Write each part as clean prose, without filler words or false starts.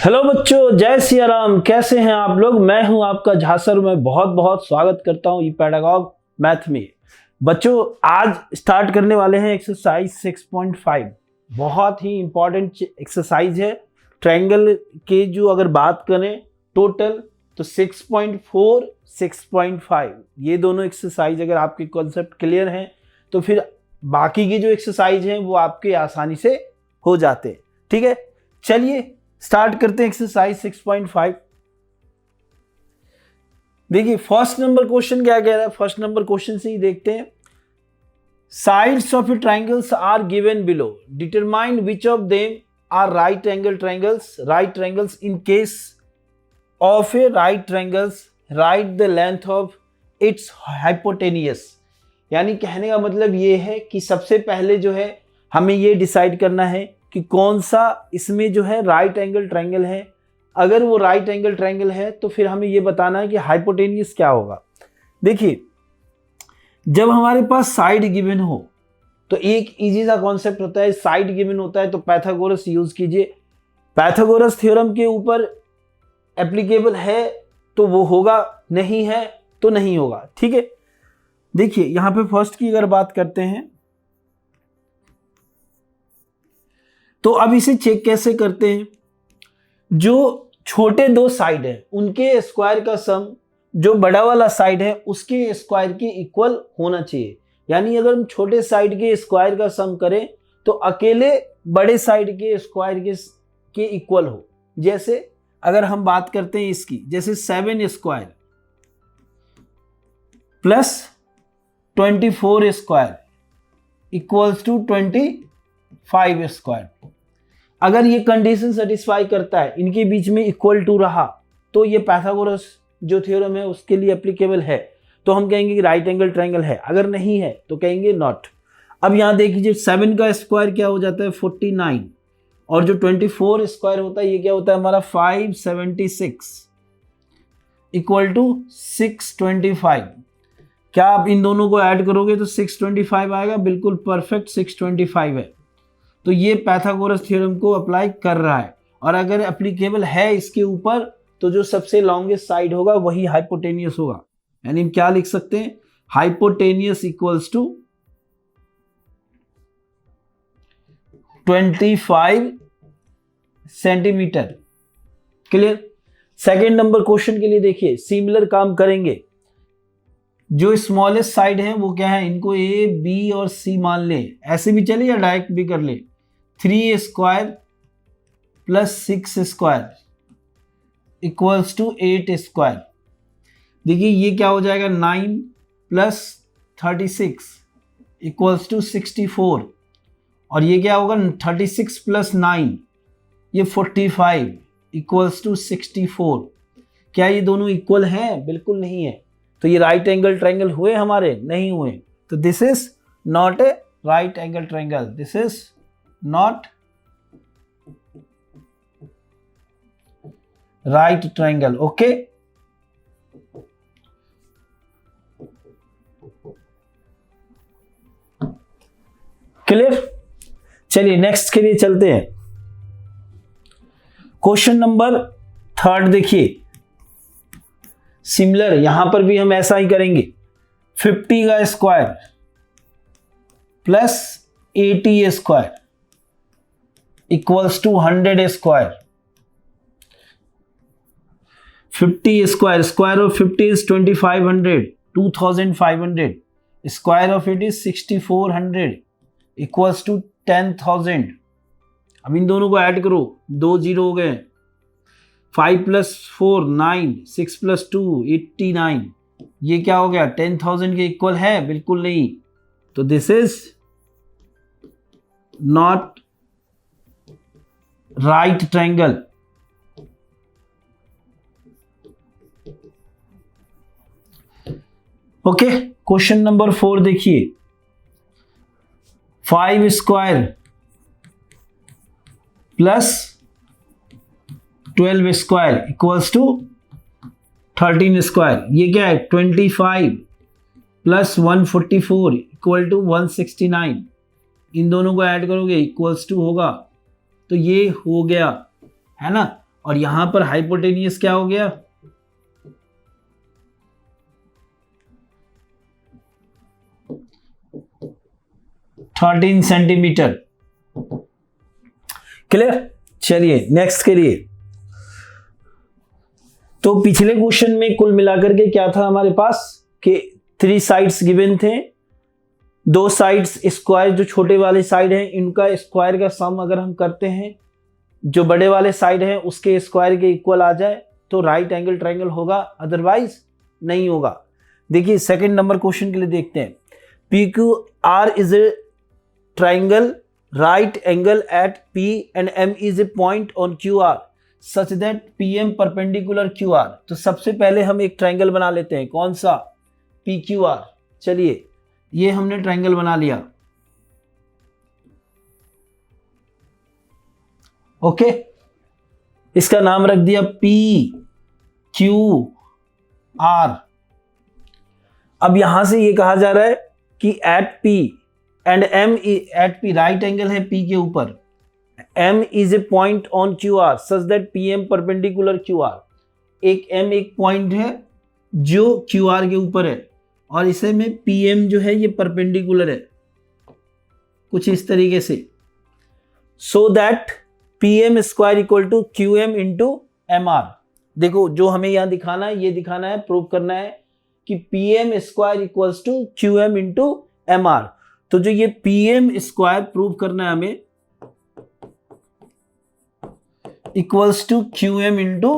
Hello बच्चों, जय सिया राम। कैसे हैं आप लोग? मैं हूं आपका झासर। मैं बहुत बहुत स्वागत करता हूं ई-पेडागॉग मैथ में। बच्चों, आज स्टार्ट करने वाले हैं एक्सरसाइज 6.5। बहुत ही इंपॉर्टेंट एक्सरसाइज है। ट्रायंगल के जो अगर बात करें टोटल तो 6.4, 6.5 ये दोनों एक्सरसाइज अगर आपके कॉन्सेप्ट क्लियर हैं तो फिर बाकी की जो एक्सरसाइज हैं वो आपके आसानी से हो जाते हैं। ठीक है, चलिए स्टार्ट करते हैं एक्सरसाइज 6.5। देखिए फर्स्ट नंबर क्वेश्चन क्या कह रहा है, फर्स्ट नंबर क्वेश्चन से ही देखते हैं। Sides of a triangles are given below, determine which of them are right angle triangles. Right triangles in case of a right triangles write the length of its hypotenuse. यानी कहने का मतलब ये है कि सबसे पहले जो है हमें ये डिसाइड करना है कि कौन सा इसमें जो है राइट एंगल ट्रायंगल है। अगर वो राइट एंगल ट्रायंगल है तो फिर हमें ये बताना है कि हाइपोटेनियस क्या होगा। देखिए जब हमारे पास साइड गिवन हो तो एक इजी सा कॉन्सेप्ट होता है, साइड गिवन होता है तो पाइथागोरस यूज कीजिए। पाइथागोरस थ्योरम के ऊपर एप्लीकेबल है तो वो होगा, नहीं है तो नहीं होगा। ठीक है, देखिए यहां पे फर्स्ट की अगर बात करते हैं तो अब इसे चेक कैसे करते हैं। जो छोटे दो साइड है उनके स्क्वायर का सम जो बड़ा वाला साइड है उसके स्क्वायर के इक्वल होना चाहिए। यानी अगर हम छोटे साइड के स्क्वायर का सम करें तो अकेले बड़े साइड के स्क्वायर के इक्वल हो। जैसे अगर हम बात करते हैं इसकी, जैसे 7 square plus 24 square equals to 25 square. अगर ये कंडीशन सेटिस्फाई करता है, इनके बीच में इक्वल टू रहा, तो ये पाइथागोरस जो थ्योरम है उसके लिए एप्लीकेबल है, तो हम कहेंगे कि राइट एंगल ट्रायंगल है। अगर नहीं है तो कहेंगे नॉट। अब यहां देखिए 7 का स्क्वायर क्या हो जाता है 49, और जो 24 स्क्वायर होता है ये क्या होता है हमारा 576 इक्वल टू 625। क्या आप इन दोनों को ऐड करोगे तो 625 आएगा, बिल्कुल परफेक्ट 625 है। तो ये पाइथागोरस थ्योरम को अप्लाई कर रहा है। और अगर एप्लीकेबल है इसके ऊपर तो जो सबसे लॉन्गेस्ट साइड होगा वही हाइपोटेनियस होगा। यानी हम क्या लिख सकते हैं, hypotenuse equals to 25 centimetre. Clear. Second number question के लिए देखिए सिमिलर काम करेंगे। जो स्मॉलेस्ट साइड है वो क्या है, इनको ए बी और सी मान ले, ऐसे भी चले या डायरेक्ट भी कर ले। 3 square plus 6 square equals to 8 square. देखिए ये क्या हो जाएगा 9 प्लस 36 इक्वल्स टू 64, और ये क्या होगा 36 प्लस 9 ये 45 इक्वल्स टू 64। क्या ये दोनों इक्वल हैं? बिल्कुल नहीं है। तो ये राइट एंगल ट्रायंगल हुए हमारे? नहीं हुए। तो this is not a right angle triangle, this is not right triangle. Okay, clear. चलिए नेक्स्ट के लिए चलते हैं। क्वेश्चन नंबर 3 देखिए सिमिलर, यहां पर भी हम ऐसा ही करेंगे। 50 का square plus 80 square equals to 100 square. 50 square, square of 50 is 2500, 2500, square of it is 6400 equals to 10,000। अब इन दोनों को ऐड करो, 2 जीरो हो गए। 5 प्लस 4 9, 6 प्लस 2 89। ये क्या हो गया 10,000 के इक्वल है? बिल्कुल नहीं। तो this is not right triangle. Okay, question number 4 देखिए। 5 square plus 12 square equals to 13 square. ये क्या है 25 प्लस 144 इक्वल टू 169। इन दोनों को ऐड करोगे इक्वल्स टू होगा, तो ये हो गया है ना। और यहां पर हाइपोटेनियस क्या हो गया, 13 सेंटीमीटर। क्लियर। चलिए नेक्स्ट के लिए। तो पिछले क्वेश्चन में कुल मिलाकर के क्या था हमारे पास कि 3 साइड्स गिवन थे, 2 साइड्स स्क्वायर, जो छोटे वाले साइड हैं इनका स्क्वायर का सम अगर हम करते हैं जो बड़े वाले साइड हैं उसके स्क्वायर के इक्वल आ जाए तो राइट एंगल ट्रायंगल होगा, अदरवाइज नहीं होगा। देखिए सेकंड नंबर क्वेश्चन के लिए देखते हैं। P Q R is a triangle right angle at P and M is a point on QR such that PM perpendicular QR। तो सबसे पहले हम एक ट्रायंगल बना लेते हैं, कौन सा, PQR। चलिए ये हमने ट्रायंगल बना लिया, ओके, इसका नाम रख दिया PQR। अब यहां से ये कहा जा रहा है कि at P and M at P, right angle है P के ऊपर, M is a point on QR such that PM perpendicular QR। एक M एक पॉइंट है जो QR के ऊपर है और इसे में PM जो है ये परपेंडिकुलर है कुछ इस तरीके से, so that PM square equal to QM into MR। देखो जो हमें यहां दिखाना है, ये दिखाना है, प्रूव करना है कि PM square equals to QM into MR। तो जो ये PM स्क्वायर प्रूव करना है हमें equals to QM into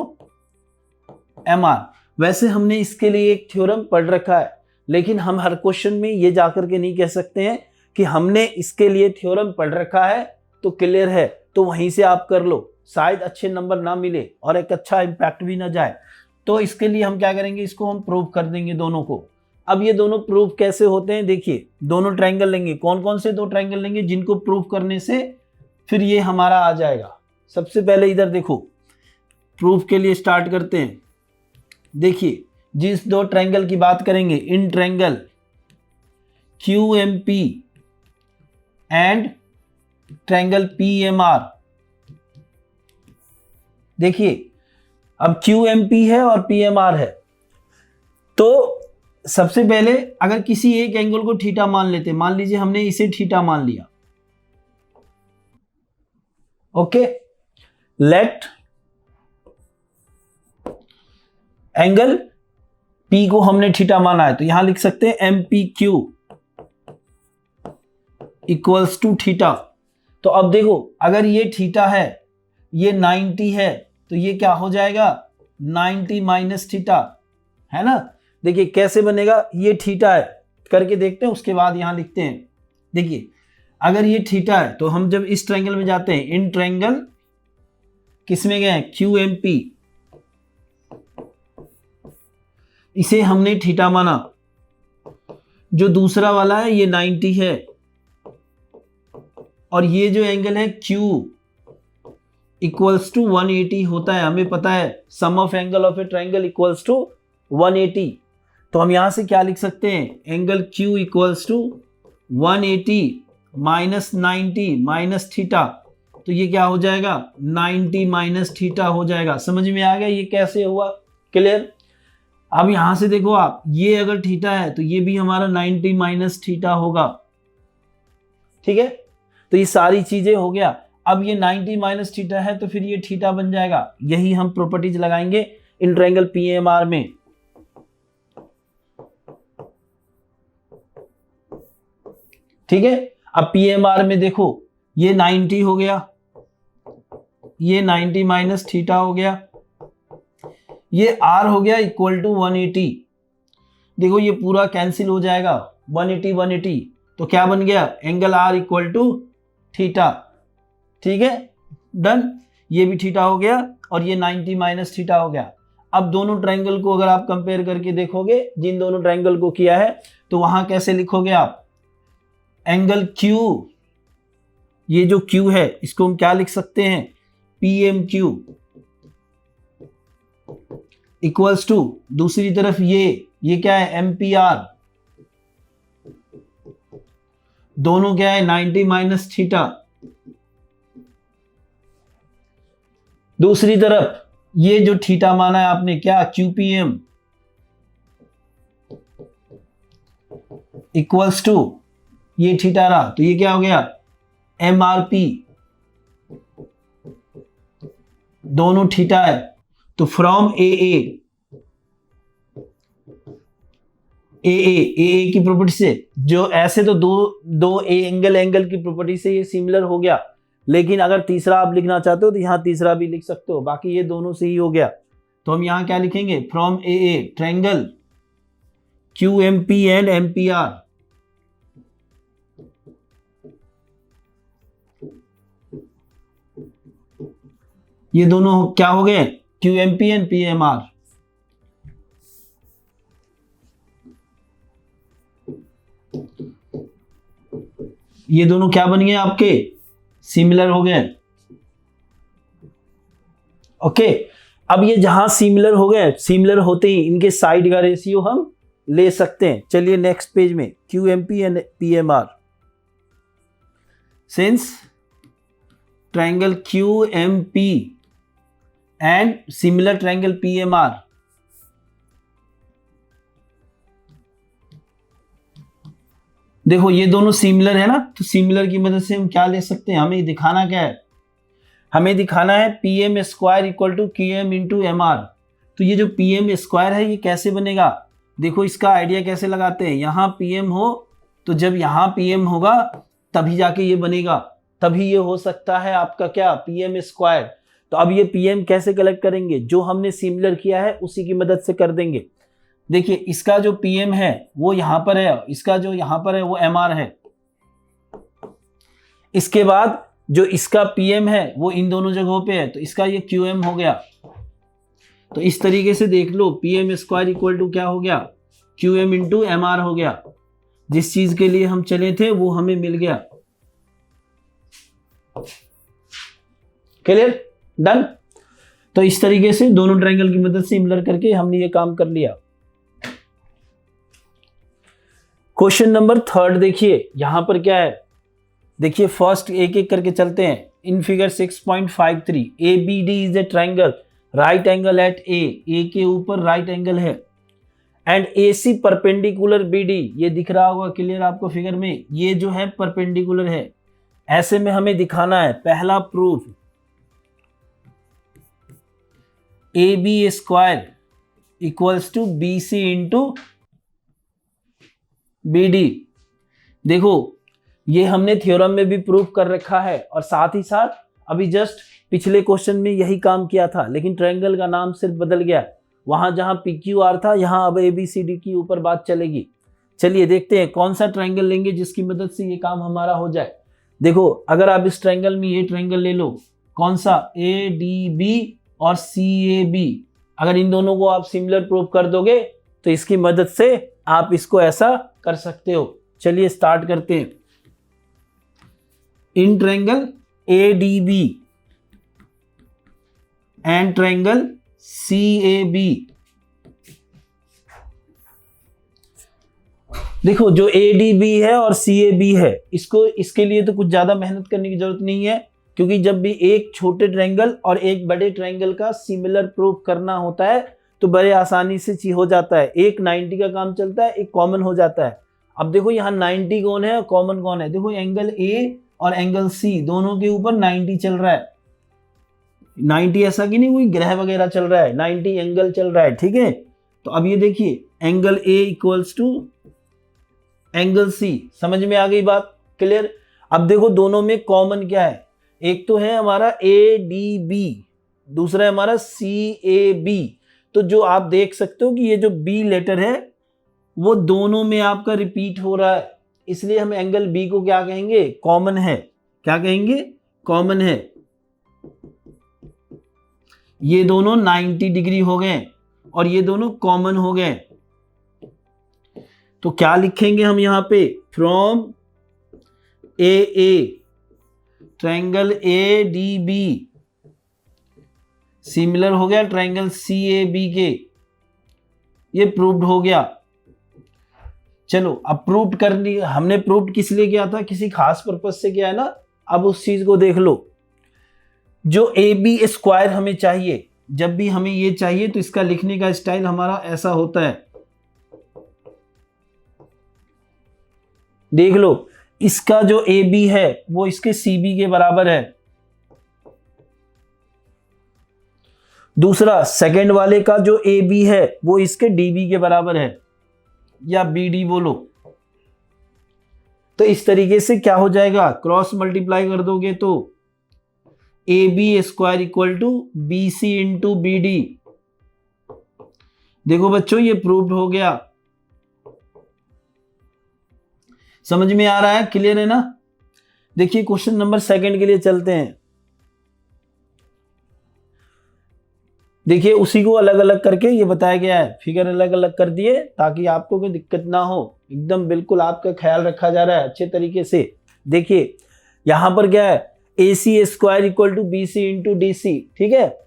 MR। वैसे हमने इसके लिए एक थ्योरम पढ़ रखा है, लेकिन हम हर क्वेश्चन में ये जाकर के नहीं कह सकते हैं कि हमने इसके लिए थ्योरम पढ़ रखा है तो क्लियर है, तो वहीं से आप कर लो, शायद अच्छे नंबर ना मिले और एक अच्छा इंपैक्ट भी ना जाए। तो इसके लिए हम क्या करेंगे, इसको हम प्रूव कर देंगे दोनों को। अब ये दोनों प्रूफ कैसे होते हैं, देखिए दोनों ट्रायंगल लेंगे, कौन कौन से 2 ट्रायंगल लेंगे जिनको प्रूफ करने से फिर ये हमारा आ जाएगा। सबसे पहले इधर देखो, प्रूफ के लिए स्टार्ट करते हैं। देखिए जिस 2 ट्रायंगल की बात करेंगे, in triangle QMP and triangle PMR। देखिए अब QMP है और PMR है, तो सबसे पहले अगर किसी एक एंगल को थीटा मान लेते, मान लीजिए हमने इसे थीटा मान लिया, ओके, लेट एंगल P को हमने थीटा माना है, तो यहां लिख सकते हैं MPQ इक्वल्स टू थीटा। तो अब देखो अगर ये थीटा है, ये 90 है, तो ये क्या हो जाएगा 90 माइनस थीटा, है ना। देखिए कैसे बनेगा, ये थीटा है, करके देखते हैं उसके बाद यहां लिखते हैं। देखिए अगर ये थीटा है तो हम जब इस ट्रायंगल में जाते हैं, इन ट्रायंगल किस में गए, QMP, इसे हमने थीटा माना, जो दूसरा वाला है ये 90 है, और ये जो एंगल है Q इक्वल्स टू 180 होता है, हमें पता है sum of angle of a triangle equals to 180। तो हम यहां से क्या लिख सकते हैं, angle Q equals to 180 minus 90 minus theta, तो ये क्या हो जाएगा 90 माइनस थीटा हो जाएगा। समझ में आ गया ये कैसे हुआ, क्लियर। अब यहां से देखो आप, ये अगर थीटा है तो ये भी हमारा 90 माइनस थीटा होगा, ठीक है। तो ये सारी चीजें हो गया। अब ये 90 माइनस थीटा है तो फिर ये थीटा बन जाएगा, यही हम प्रॉपर्टीज लगाएंगे इन ट्रायंगल PMR में। ठीक है, अब PMR में देखो ये 90 हो गया, ये 90 माइनस थीटा हो गया, ये R हो गया इक्वल टू 180। देखो ये पूरा कैंसिल हो जाएगा, 180 180, तो क्या बन गया angle R equal to theta. ठीक है, डन, ये भी थीटा हो गया और ये 90 माइनस थीटा हो गया। अब दोनों ट्रायंगल को अगर आप कंपेयर करके देखोगे, जिन दोनों ट्रायंगल को किया है, तो वहां कैसे लिखोगे आप, एंगल Q, ये जो Q है इसको हम क्या लिख सकते हैं, PMQ इक्वल्स टू, दूसरी तरफ ये क्या है MPR, दोनों क्या है 90 माइनस थीटा, दूसरी तरफ ये जो थीटा माना है आपने क्या, QPM इक्वल्स टू ये थीटा रहा, तो ये क्या हो गया, MRP, दोनों थीटा है। तो फ्रॉम AA की प्रॉपर्टी से, जो ऐसे तो दो एंगल की प्रॉपर्टी से ये सिमिलर हो गया, लेकिन अगर तीसरा आप लिखना चाहते हो तो यहां तीसरा भी लिख सकते हो, बाकी ये दोनों से ही हो गया। तो हम यहां क्या लिखेंगे, from AA triangle QMP and MPR, ये दोनों क्या हो गए, QMP एंड PMR। ये दोनों क्या बन गए आपके, सिमिलर हो गए। ओके, अब ये जहां सिमिलर हो गए, सिमिलर होते ही इनके साइड का रेशियो हम ले सकते हैं। चलिए नेक्स्ट पेज में, QMP and PMR, since triangle QMP and similar triangle PMR, देखो ये दोनों सिमिलर है ना, तो सिमिलर की मदद से हम क्या ले सकते हैं, हमें दिखाना क्या है, हमें दिखाना है PM square equal to QM into MR। तो ये जो PM स्क्वायर है ये कैसे बनेगा, देखो इसका आइडिया कैसे लगाते हैं, यहाँ PM हो तो जब यहाँ PM होगा तभी जाके ये बनेगा, तभी ये हो सकता है आपका क्या, PM स्क्वायर। तो अब ये PM कैसे कलेक्ट करेंगे, जो हमने सिमिलर किया है उसी की मदद से कर देंगे। देखिए इसका जो PM है वो यहां पर है, इसका जो यहां पर है वो MR है, इसके बाद जो इसका PM है वो इन दोनों जगहों पे है, तो इसका ये QM हो गया। तो इस तरीके से देख लो, PM स्क्वायर इक्वल टू क्या हो गया, QM इंटू MR हो गया, जिस चीज के लिए हम चले थे वो हमें मिल गया। Clear, done. तो इस तरीके से दोनों ट्रायंगल की मदद से सिमिलर करके हमने ये काम कर लिया। क्वेश्चन नंबर 3 देखिए, यहां पर क्या है, देखिए फर्स्ट एक एक करके चलते हैं। In figure 6.53 ABD is a triangle, right angle at A के ऊपर राइट एंगल है, एंड AC परपेंडिकुलर BD, ये दिख रहा होगा क्लियर आपको फिगर में, ये जो है परपेंडिकुलर है। ऐसे में हमें दिखाना है, पहला proof AB square equals to BC into BD। देखो ये हमने थ्योरम में भी प्रूफ कर रखा है, और साथ ही साथ अभी जस्ट पिछले क्वेश्चन में यही काम किया था, लेकिन ट्रायंगल का नाम सिर्फ बदल गया, वहां जहां PQR था यहां अब ABCD की ऊपर बात चलेगी। चलिए देखते हैं कौन सा ट्रायंगल लेंगे जिसकी मदद से ये काम हमारा हो जाए। देखो अगर आप इस ट्रायंगल में ये ट्रायंगल ले लो, कौन सा, ADB और CAB, अगर इन दोनों को आप सिमिलर प्रूफ कर दोगे तो इसकी मदद से आप इसको ऐसा कर सकते हो। चलिए स्टार्ट करते हैं। In triangle ADB and triangle CAB, देखो जो ADB है और CAB है, इसके लिए तो कुछ ज्यादा मेहनत करने की जरूरत नहीं है, क्योंकि जब भी एक छोटे ट्रायंगल और एक बड़े ट्रायंगल का सिमिलर प्रूफ करना होता है तो बड़े आसानी से हो जाता है। एक 90 का काम चलता है, एक कॉमन हो जाता है। अब देखो यहाँ 90 कौन है और कॉमन कौन है, देखो एंगल A और एंगल C दोनों के ऊपर 90 चल रहा है। 90 ऐसा कि नहीं कोई ग्रह वगैरह चल रहा है, 90 एंगल चल रहा है, ठीक है। तो अब ये देखिए angle A equals to angle C, समझ में आ गई बात, क्लियर। अब देखो दोनों में कॉमन क्या है, एक तो है हमारा ADB, दूसरा है हमारा CAB। तो जो आप देख सकते हो कि ये जो B लेटर है वो दोनों में आपका रिपीट हो रहा है, इसलिए हम एंगल B को क्या कहेंगे, कॉमन है। क्या कहेंगे, कॉमन है। ये दोनों 90 डिग्री हो गए और ये दोनों कॉमन हो गए, तो क्या लिखेंगे हम यहां पे, from AA triangle ADB similar हो गया ट्रायंगल CAB के, ये प्रूव्ड हो गया। चलो अब प्रूव्ड करनी, हमने प्रूव्ड किस लिए किया था, किसी खास पर्पस से किया है ना। अब उस चीज को देख लो, जो ए बी स्क्वायर हमें चाहिए, जब भी हमें ये चाहिए तो इसका लिखने का स्टाइल हमारा ऐसा होता है। देख लो, इसका जो ए बी है वो इसके सी बी के बराबर है। दूसरा सेकंड वाले का जो ए बी है वो इसके डी बी के बराबर है, या बी डी बोलो। तो इस तरीके से क्या हो जाएगा, क्रॉस मल्टीप्लाई कर दोगे तो A B square equal to B C into B D. देखो बच्चों, ये प्रूव्ड हो गया। समझ में आ रहा है, क्लियर है ना। देखिए क्वेश्चन नंबर सेकंड के लिए चलते हैं। देखिए उसी को अलग अलग करके ये बताया गया है, फिगर अलग अलग कर दिए ताकि आपको कोई दिक्कत ना हो, एकदम बिल्कुल आपका ख्याल रखा जा रहा है अच्छे तरीके से। देखिए यहां पर क्या है, A C square equal to B C into D C, ठीक है।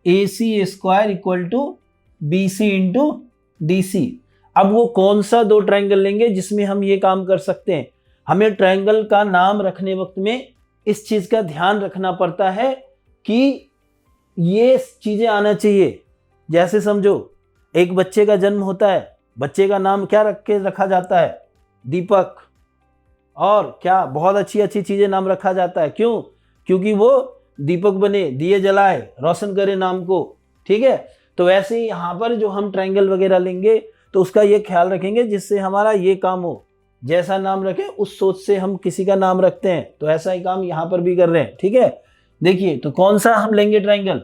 A C square equal to B C into D C. अब वो कौन सा दो ट्रायंगल लेंगे जिसमें हम ये काम कर सकते हैं। हमें ट्रायंगल का नाम रखने वक्त में इस चीज का ध्यान रखना पड़ता है कि ये चीजें आना चाहिए। जैसे समझो, एक बच्चे का जन्म होता है, बच्चे का नाम क्या रख के रखा जाता है, दीपक। और क्या बहुत अच्छी अच्छी चीजें नाम रखा जाता है, क्यों, क्योंकि वो दीपक बने, दिए जलाए, रोशन करे नाम को, ठीक है। तो वैसे ही यहाँ पर जो हम ट्रायंगल वगैरह लेंगे तो उसका ये ख्याल रखेंगे जिससे हमारा ये काम हो। जैसा नाम रखें उस सोच से हम किसी का नाम रखते हैं, तो ऐसा ही काम यहाँ पर भी कर रहे हैं, ठीक है। देखिए तो कौन सा हम लेंगे ट्रायंगल,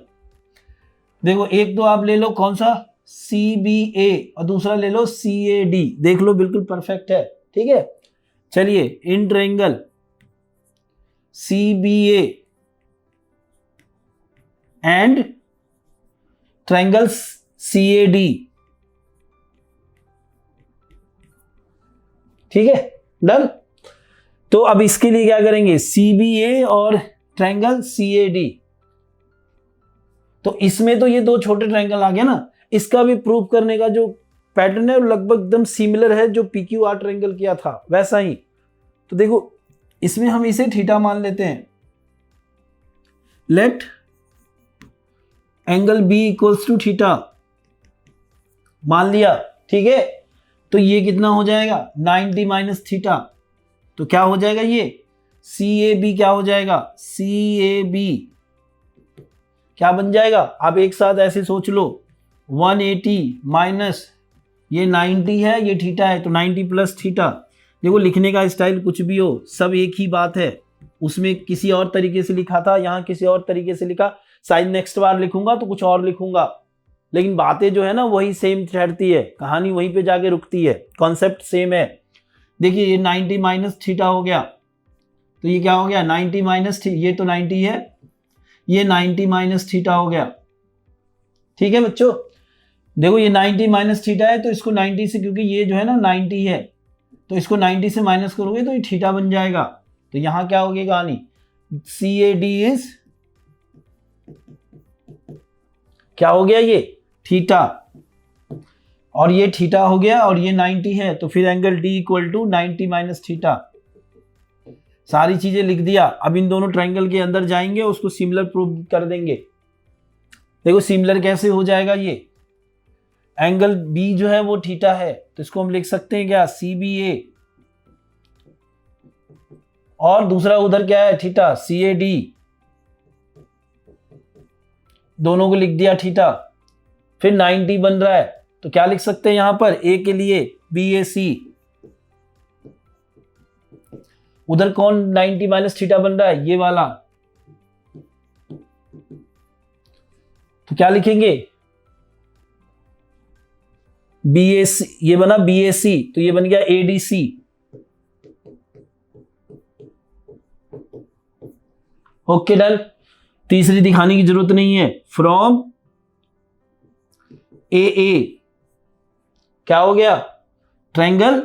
देखो एक तो आप ले लो कौन सा, सी बी ए, और दूसरा ले लो सी ए डी। देख लो बिल्कुल परफेक्ट है, ठीक है। चलिए in triangle C B A and triangles C A D, ठीक है, डन। तो अब इसके लिए क्या करेंगे, सी बी ए और ट्रायंगल सी ए डी। तो इसमें तो ये दो छोटे ट्रायंगल आ गया ना, इसका भी प्रूव करने का जो पैटर्न है लगभग एकदम सिमिलर है जो पी क्यू आर ट्रायंगल किया था वैसा ही। तो देखो इसमें हम इसे थीटा मान लेते हैं। Let angle B equals to theta मान लिया, ठीक है। तो ये कितना हो जाएगा, 90 माइनस थीटा। तो क्या हो जाएगा, ये सी ए बी क्या हो जाएगा, सी ए बी क्या बन जाएगा। आप एक साथ ऐसे सोच लो, 180 माइनस ये 90 है, ये थीटा है, तो 90 प्लस थीटा। देखो लिखने का स्टाइल कुछ भी हो, सब एक ही बात है। उसमें किसी और तरीके से लिखा था, यहाँ किसी और तरीके से लिखा, शायद नेक्स्ट बार लिखूंगा तो कुछ और लिखूंगा, लेकिन बातें जो है ना वही सेम ठहरती है, कहानी वहीं पे जाके रुकती है, कॉन्सेप्ट सेम है। देखिए ये 90 माइनस थीटा हो गया, तो ये क्या हो गया, 90 माइनस, ये तो 90 है, ये 90 माइनस थीटा हो गया, ठीक है बच्चों। देखो ये 90 माइनस थीटा है, तो इसको 90 से, क्योंकि ये जो है ना 90 है, तो इसको 90 से माइनस करोगे तो ये थीटा बन जाएगा। तो यहां क्या होगी कहानी, सी ए डी इज क्या हो गया, ये थीटा, और ये थीटा हो गया, और ये 90 है, तो फिर angle D equal to 90 minus theta. सारी चीजें लिख दिया। अब इन दोनों ट्रायंगल के अंदर जाएंगे, उसको सिमिलर प्रूव कर देंगे। देखो सिमिलर कैसे हो जाएगा, ये एंगल बी जो है वो थीटा है, तो इसको हम लिख सकते हैं क्या, सी बी ए, और दूसरा उधर क्या है थीटा, सी ए डी, दोनों को लिख दिया थीटा। फिर 90 बन रहा है, तो क्या लिख सकते हैं यहां पर, ए के लिए बी ए सी, उधर कौन 90 माइनस थीटा बन रहा है, ये वाला, तो क्या लिखेंगे, बी ए सी, ये बना बी ए सी, तो ये बन गया A D C. Okay done. तीसरी दिखाने की जरूरत नहीं है, फ्रॉम ए ए क्या हो गया, triangle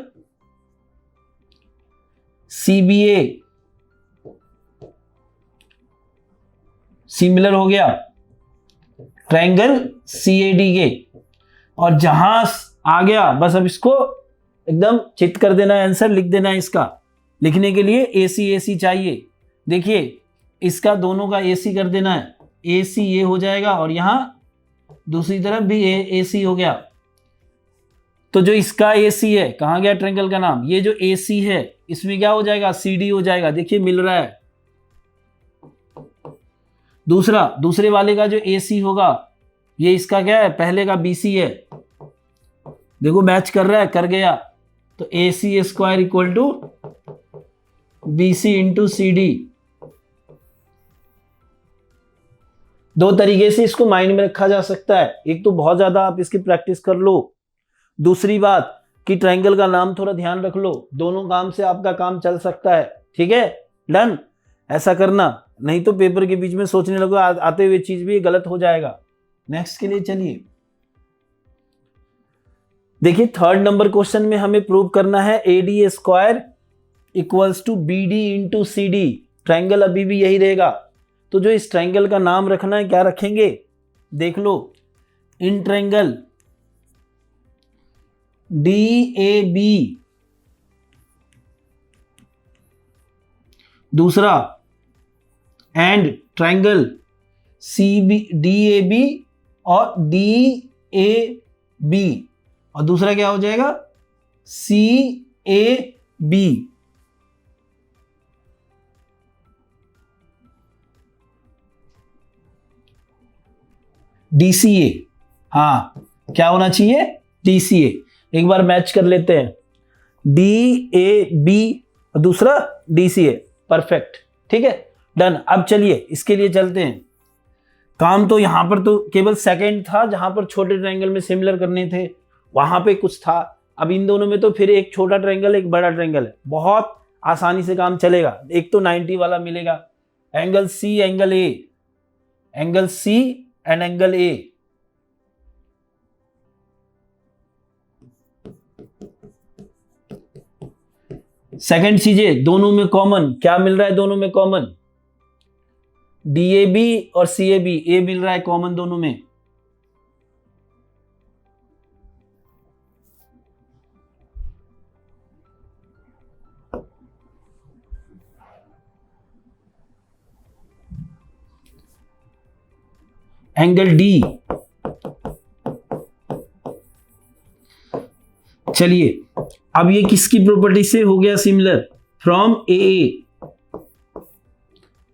C B a similar हो गया ट्रायंगल सी ए डी के, और जहां आ गया बस अब इसको एकदम चित कर देना है, आंसर लिख देना है। इसका लिखने के लिए ए सी चाहिए। देखिए इसका दोनों का ए सी कर देना है, ए सी ये हो जाएगा और यहां दूसरी तरफ भी ए सी हो गया। तो जो इसका ए सी है, कहां गया ट्रायंगल का नाम, ये जो ए सी है इसमें क्या हो जाएगा, सी डी हो जाएगा। देखिए मिल रहा है। दूसरे वाले का जो ए सी होगा ये इसका क्या है, पहले का बी सी है। देखो मैच कर रहा है, कर गया। तो A C square equal to B C into C D. दो तरीके से इसको माइंड में रखा जा सकता है। एक तो बहुत ज्यादा आप इसकी प्रैक्टिस कर लो, दूसरी बात कि ट्रायंगल का नाम थोड़ा ध्यान रख लो। दोनों काम से आपका काम चल सकता है। ठीक है, डन। ऐसा करना, नहीं तो पेपर के बीच में सोचने लगो आते हुए चीज भी गलत हो जाएगा। नेक्स्ट के लिए चलिए, देखिए थर्ड नंबर क्वेश्चन में हमें प्रूव करना है A D square equals to B D into C D. Triangle अभी भी यही रहेगा। तो जो इस ट्रायंगल का नाम रखना है, क्या रखेंगे, देख लो। In triangle D A B, दूसरा and triangle C B D A B और डी ए बी, और दूसरा क्या हो जाएगा, सी ए बी। DCA, हाँ क्या होना चाहिए, DCA। एक बार मैच कर लेते हैं, DAB और दूसरा DCA, परफेक्ट। ठीक है, डन। अब चलिए इसके लिए चलते हैं। काम तो यहां पर तो केवल सेकंड था, जहां पर छोटे ट्रायंगल में सिमिलर करने थे, वहां पे कुछ था। अब इन दोनों में तो फिर एक छोटा ट्रायंगल एक बड़ा ट्रायंगल है, बहुत आसानी से काम चलेगा। एक तो 90 वाला मिलेगा, angle C angle A, angle C and angle A. Second चीजें दोनों में कॉमन, क्या मिल रहा है दोनों में कॉमन, DAB और CAB, ए मिल रहा है कॉमन दोनों में। एंगल डी, चलिए अब ये किसकी प्रॉपर्टी से हो गया सिमिलर, फ्रॉम ए,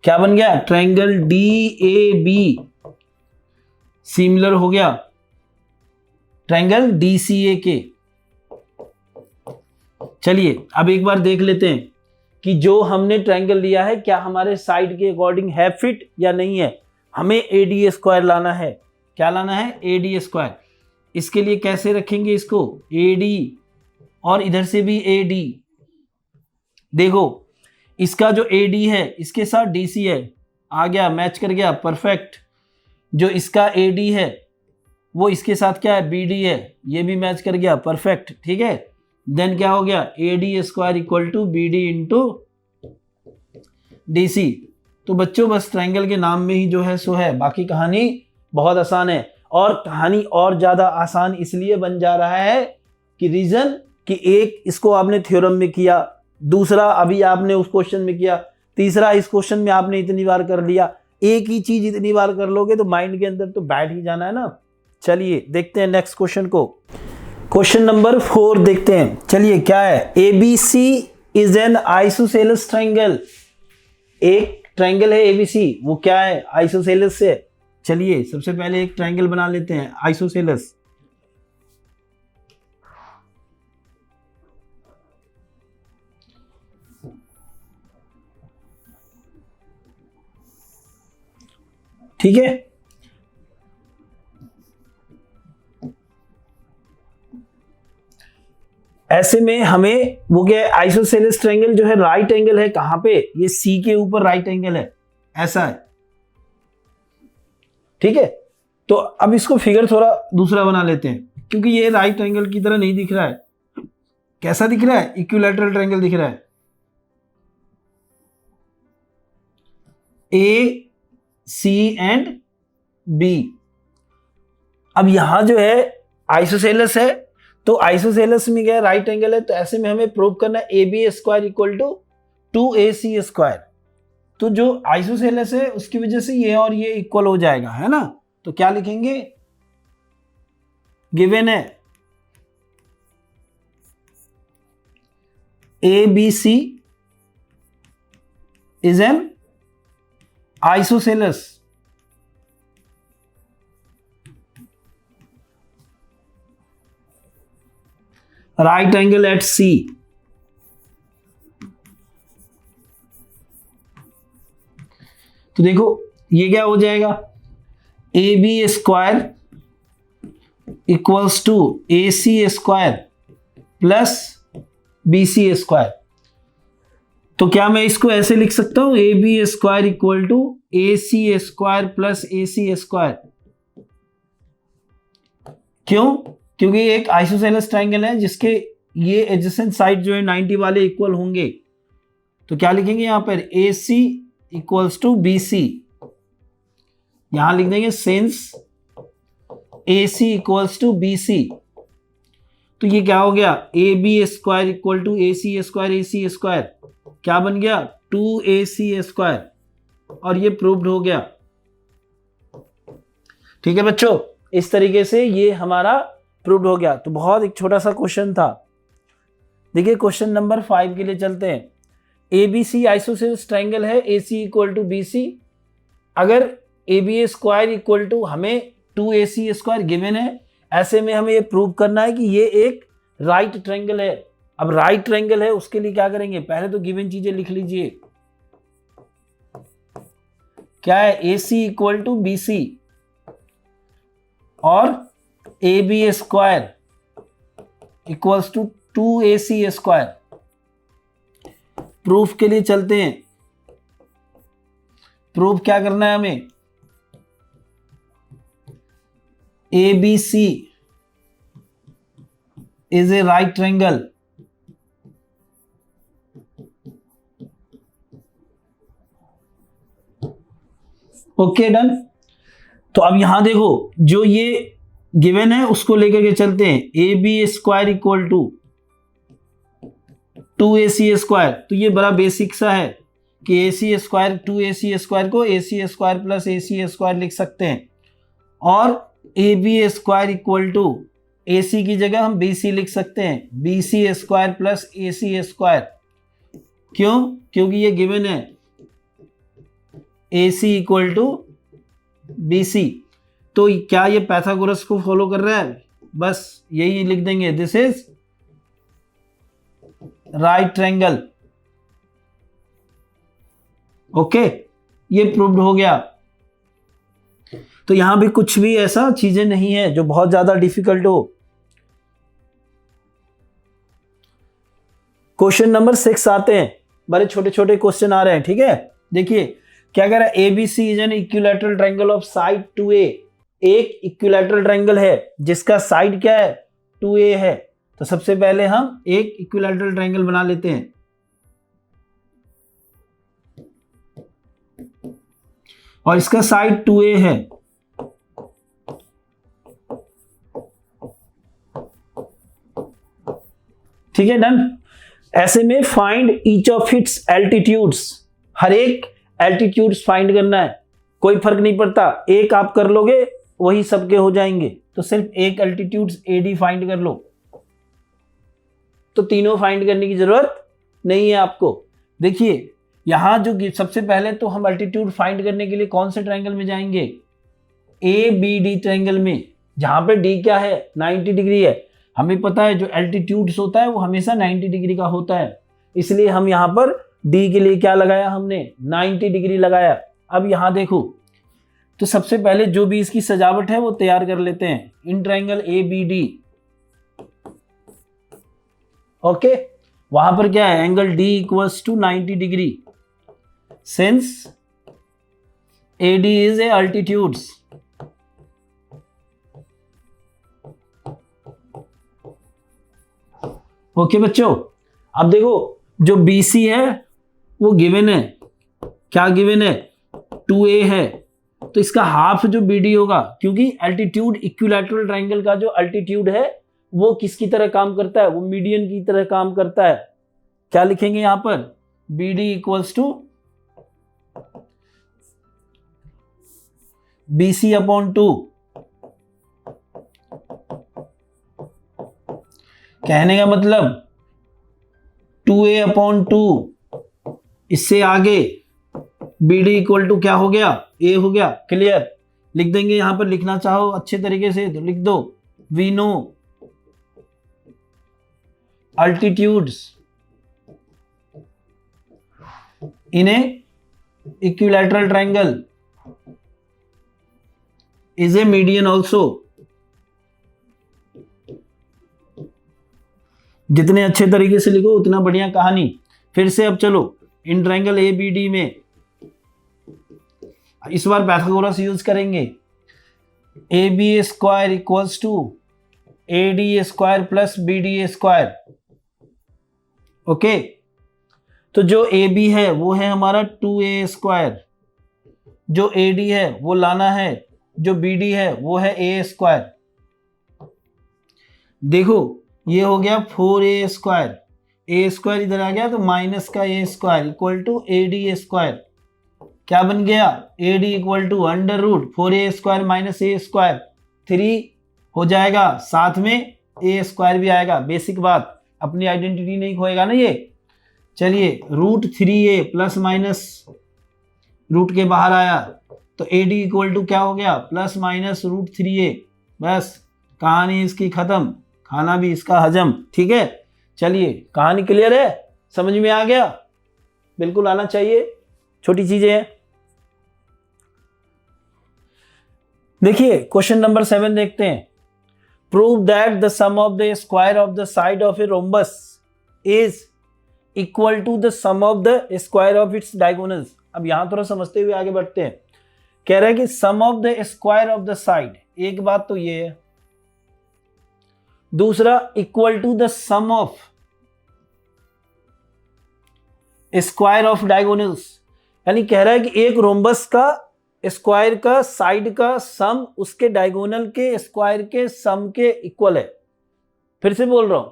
क्या बन गया, ट्रायंगल DAB सिमिलर हो गया ट्रायंगल DCA के। चलिए अब एक बार देख लेते हैं कि जो हमने ट्रायंगल लिया है क्या हमारे साइड के अकॉर्डिंग है फिट या नहीं है। हमें AD स्क्वायर लाना है। क्या लाना है, AD स्क्वायर। इसके लिए कैसे रखेंगे इसको, AD और इधर से भी AD। देखो इसका जो AD है इसके साथ DC है, आ गया, मैच कर गया, परफेक्ट। जो इसका AD है वो इसके साथ क्या है, BD है, ये भी मैच कर गया, परफेक्ट। ठीक है, देन क्या हो गया, AD square equal to BD into DC। तो बच्चों बस ट्रायंगल के नाम में ही जो है सो है, बाकी कहानी बहुत आसान है। और कहानी और ज्यादा आसान इसलिए बन जा रहा है कि रीजन कि एक इसको आपने थ्योरम में किया, दूसरा अभी आपने उस क्वेश्चन में किया, तीसरा इस क्वेश्चन में आपने इतनी बार कर लिया। एक ही चीज इतनी बार कर लोगे तो माइंड के अंदर तो बैठ ही जाना है ना। चलिए देखते हैं नेक्स्ट क्वेश्चन को। क्वेश्चन नंबर 4 देखते हैं। चलिए क्या है, ABC is an isosceles triangle. एक ट्रायंगल है ABC, वो क्या है, आइसोसेलेस से। चलिए सबसे पहले एक ट्रायंगल बना लेते हैं आइसोसेलेस। ठीक है, ऐसे में हमें वो क्या है, आइसोसेलेस ट्रायंगल जो है राइट एंगल है, कहां पे, ये C के ऊपर राइट एंगल है, ऐसा है। ठीक है, तो अब इसको फिगर थोड़ा दूसरा बना लेते हैं, क्योंकि ये राइट एंगल की तरह नहीं दिख रहा है। कैसा दिख रहा है, इक्विलैटरल ट्रायंगल दिख रहा है। A C and B। अब यहां जो है आइसोसेलेस है, तो आइसोसेलेस में क्या है, राइट एंगल है, तो ऐसे में हमें प्रूव करना है AB square equal to 2AC square. तो जो आइसोसेलेस है उसकी वजह से ये और ये इक्वल हो जाएगा, है ना। तो क्या लिखेंगे, गिवन है A B C is an isosceles right angle at C. तो देखो ये क्या हो जाएगा, A B square equals to A C square plus B C square. तो क्या मैं इसको ऐसे लिख सकता हूं, A B square equal to A C square plus A C square. क्यों, क्योंकि ये एक आइसोसेलेस ट्राइंगल है जिसके ये एडजेसेंट साइड जो है 90 वाले इक्वल होंगे। तो क्या लिखेंगे यहां पर, A C equals to B C, यहां लिख देंगे since A C equals to B C. तो ये क्या हो गया, A B square equal to A C square, क्या बन गया 2ac स्क्वायर, और ये प्रूव्ड हो गया। ठीक है बच्चों, इस तरीके से ये हमारा प्रूव्ड हो गया। तो बहुत एक छोटा सा क्वेश्चन था। देखिए क्वेश्चन नंबर 5 के लिए चलते हैं। ABC आइसोसेलेस ट्राइंगल है, AC इक्वल टू BC। अगर AB स्क्वायर इक्वल टू हमें 2AC स्क्वायर गिवन है, ऐसे में हमें ये प्रूव करना है कि ये एक राइट ट्राइंगल है। अब राइट ट्राइंगल है उसके लिए क्या करेंगे, पहले तो गिवन चीजें लिख लीजिए। क्या है, AC इक्वल टू BC और AB square equals to 2AC square. Proof के लिए चलते हैं। प्रूफ क्या करना है हमें, ABC is a right triangle. Okay done. तो अब यहां देखो जो ये गिवन है उसको लेकर के चलते हैं। A B square equal to 2AC square. तो ये बड़ा बेसिक सा है कि AC स्क्वायर 2AC स्क्वायर को AC square plus AC square लिख सकते हैं, और AB square equal to AC की जगह हम BC लिख सकते हैं, BC square plus AC square. क्यों, क्योंकि ये गिवन है AC इक्वल टू BC। तो क्या ये पैथागोरस को फॉलो कर रहा है, बस यही लिख देंगे, this is right triangle. Okay, ये प्रूव्ड हो गया। तो यहां भी कुछ भी ऐसा चीजें नहीं है जो बहुत ज्यादा डिफिकल्ट हो। क्वेश्चन नंबर 6 आते हैं। बड़े छोटे छोटे क्वेश्चन आ रहे हैं, ठीक है। देखिए क्या कह रहा है, ABC is an equilateral triangle of side 2A। एक इक्विलैटरल ट्रायंगल है जिसका साइड क्या है, 2A है। तो सबसे पहले हम एक इक्विलैटरल ट्रायंगल बना लेते हैं। और इसका साइड 2A है। ठीक है, डन। ऐसे में find each of its altitudes. हर एक एल्टीट्यूड्स फाइंड करना है, कोई फर्क नहीं पड़ता, एक आप कर लोगे वही सबके हो जाएंगे। तो सिर्फ एक एल्टीट्यूड्स AD फाइंड कर लो, तो तीनों फाइंड करने की जरूरत नहीं है आपको। देखिए यहां जो सबसे पहले तो हम एल्टीट्यूड फाइंड करने के लिए कौन से ट्रायंगल में जाएंगे, ABD ट्रायंगल में, जहां पे D क्या है, 90 डिग्री है। हमें पता है जो एल्टीट्यूड्स होता है वो हमेशा 90 डिग्री का होता है, इसलिए हम यहां पर D के लिए क्या लगाया, हमने 90 डिग्री लगाया। अब यहां देखो, तो सबसे पहले जो भी इसकी सजावट है वो तैयार कर लेते हैं। इन ट्रायंगल ABD, ओके, वहां पर क्या है, angle D equals to 90 degree, since AD is a altitudes. Okay बच्चों, अब देखो जो BC है वो गिवन है, क्या गिवन है, 2A है। तो इसका हाफ जो BD होगा, क्योंकि एल्टीट्यूड इक्विलैटरल ट्रायंगल का जो अल्टीट्यूड है वो किसकी तरह काम करता है, वो मीडियन की तरह काम करता है। क्या लिखेंगे यहां पर, BD equals to BC upon 2। कहने का मतलब 2A अपॉन 2, इससे आगे BD इक्वल टू क्या हो गया, A हो गया। क्लियर? लिख देंगे, यहां पर लिखना चाहो अच्छे तरीके से तो लिख दो, we know altitudes in a equilateral triangle is a median also. जितने अच्छे तरीके से लिखो उतना बढ़िया कहानी। फिर से अब चलो, इन ट्रायंगल ABD में इस बार पाइथागोरस यूज करेंगे। AB square equals to AD square plus BD square. Okay, तो जो AB है वो है हमारा 2A स्क्वायर, जो AD है वो लाना है, जो BD है वो है A स्क्वायर। देखो ये हो गया 4A स्क्वायर, A स्क्वायर इधर आ गया तो माइनस का A square equal to AD square. क्या बन गया, AD equal to under root 4A square minus A square, 3 हो जाएगा, साथ में A स्क्वायर भी आएगा। बेसिक बात, अपनी आइडेंटिटी नहीं खोएगा ना ये। चलिए root 3A plus minus root के बाहर आया तो AD इक्वल टू क्या हो गया, प्लस माइनस रूट 3A। बस कहानी इसकी खत्म, खाना भी इसका हजम। ठीक है, चलिए कहानी क्लियर है, समझ में आ गया? बिल्कुल आना चाहिए, छोटी चीजें हैं। देखिए क्वेश्चन नंबर 7 देखते हैं। Prove that the sum of the square of the side of a rhombus is equal to the sum of the square of its diagonals. अब यहां थोड़ा समझते हुए आगे बढ़ते हैं। कह रहा है कि sum of the square of the side, एक बात तो ये है। दूसरा equal to the sum of square of diagonals, यानी कह रहा है कि एक रोम्बस का स्क्वायर का साइड का सम उसके डायगोनल के स्क्वायर के सम के इक्वल है। फिर से बोल रहा हूं,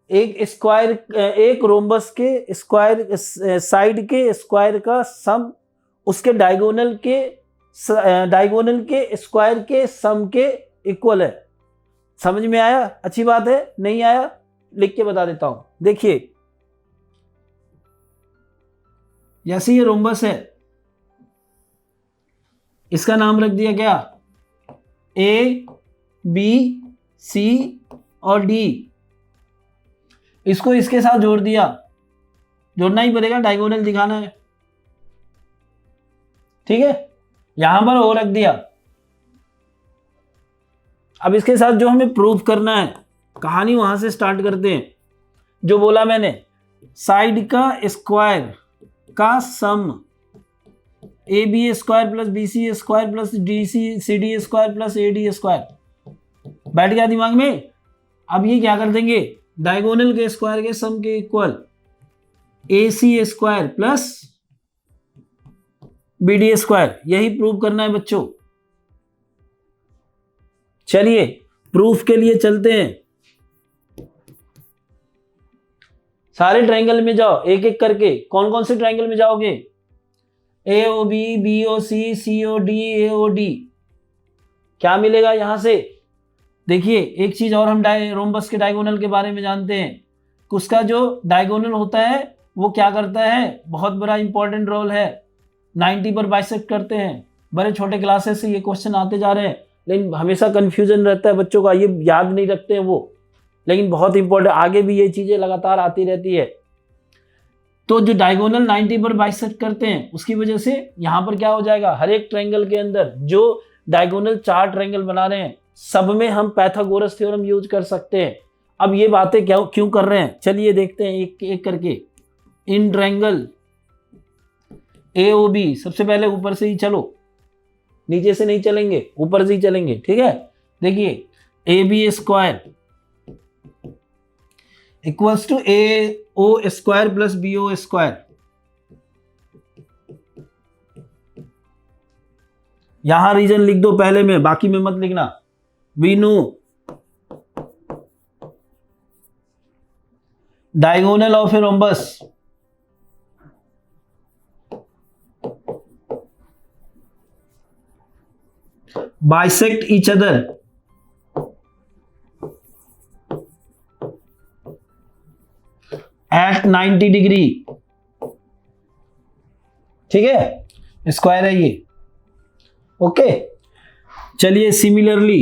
एक रोम्बस के स्क्वायर साइड के स्क्वायर का सम उसके डायगोनल के स्क्वायर के सम के इक्वल है। समझ में आया? अच्छी बात है। नहीं आया लिख के बता देता हूं। देखिए जैसे ये रोम्बस है, इसका नाम रख दिया क्या, A, B, C और D। इसको इसके साथ जोड़ दिया, जोड़ना ही पड़ेगा, डायगोनल दिखाना है। ठीक है, यहां पर O रख दिया। अब इसके साथ जो हमें प्रूफ करना है, कहानी वहां से स्टार्ट करते हैं। जो बोला मैंने, साइड का स्क्वायर का सम AB square plus BC square plus CD square plus AD square, बैठ गया दिमाग में। अब ये क्या कर देंगे, डायगोनल के स्क्वायर के सम के equal AC square plus BD square, यही प्रूव करना है बच्चों। चलिए प्रूफ के लिए चलते हैं। सारे ट्रायंगल में जाओ एक एक करके। कौन कौन से ट्रायंगल में जाओगे, AOB, BOC, COD, AOD, क्या मिलेगा यहां से? देखिए एक चीज और हम रोम्बस के डायगोनल के बारे में जानते हैं। उसका जो डायगोनल होता है वो क्या करता है, बहुत बड़ा इंपॉर्टेंट रोल है, 90 पर बाइसेक्ट करते हैं। बड़े छोटे क्लासेस से ये क्वेश्चन आते जा रहे हैं, लेकिन हमेशा कंफ्यूजन रहता है बच्चों का, ये याद नहीं रखते हैं वो, लेकिन बहुत इंपॉर्टेंट, आगे भी ये चीजें लगातार आती रहती है। तो जो डायगोनल 90 पर बाइसेक्ट करते हैं उसकी वजह से यहाँ पर क्या हो जाएगा, हर एक ट्रायंगल के अंदर जो डायगोनल 4 ट्रायंगल बना रहे हैं सब में हम पाइथागोरस थ्योरम यूज कर सकते हैं। अब ये बातें क्यों कर रहे हैं, चलिए देखते हैं एक एक करके। इन ट्रायंगल AOB, सबसे पहले ऊपर से ही चलो, नीचे से नहीं चलेंगे, ऊपर से ही चलेंगे। ठीक है, देखिए AB square equals to AO square plus BO square. यहां रीजन लिख दो पहले में, बाकी में मत लिखना। We know diagonal of a rhombus bisect each other at 90 degree, ठीक है, स्क्वायर है ये, ओके। चलिए सिमिलरली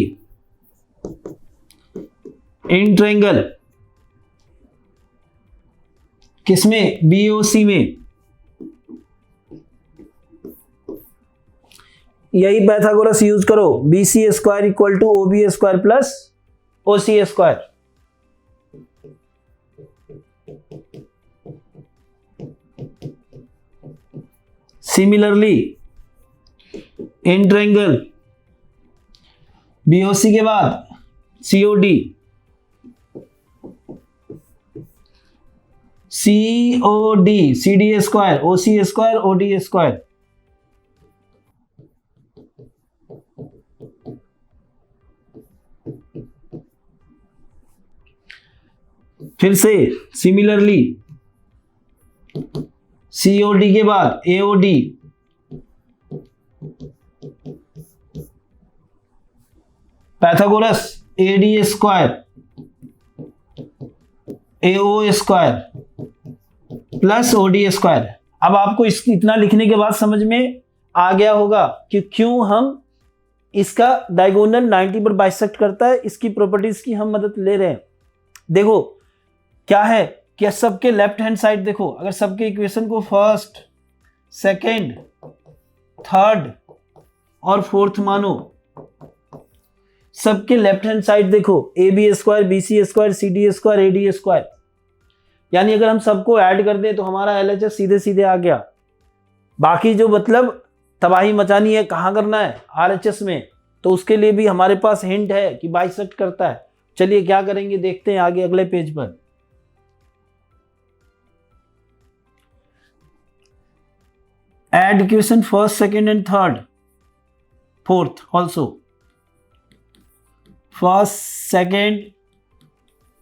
इन ट्रायंगल, किसमें, BOC में, यही पैथागोरस यूज करो, BC square equal to OB square plus OC square. Similarly in triangle BOC के बाद COD, CD square, OC square, OD square. फिर से सिमिलरली COD के बाद AOD, Pythagoras AD square, AO square plus OD square. अब आपको इतना लिखने के बाद समझ में आ गया होगा कि क्यों हम इसका डायगोनल 90 पर बाइसेक्ट करता है, इसकी प्रॉपर्टीज की हम मदद ले रहे हैं। देखो क्या है कि सबके लेफ्ट हैंड साइड देखो, अगर सबके इक्वेशन को फर्स्ट, सेकेंड, थर्ड और फोर्थ मानो, सबके लेफ्ट हैंड साइड देखो, AB square, BC square, CD square, AD square, यानी अगर हम सबको ऐड कर दें तो हमारा LHS सीधे सीधे आ गया। बाकी जो मतलब तबाही मचानी है कहाँ करना है, RHS में, तो उसके लिए भी हमारे पास हिंट है कि बाइसेक्ट करता है। चलिए क्या करेंगे देखते हैं आगे अगले पेज पर। Add equation first, second and third, fourth also. First, second,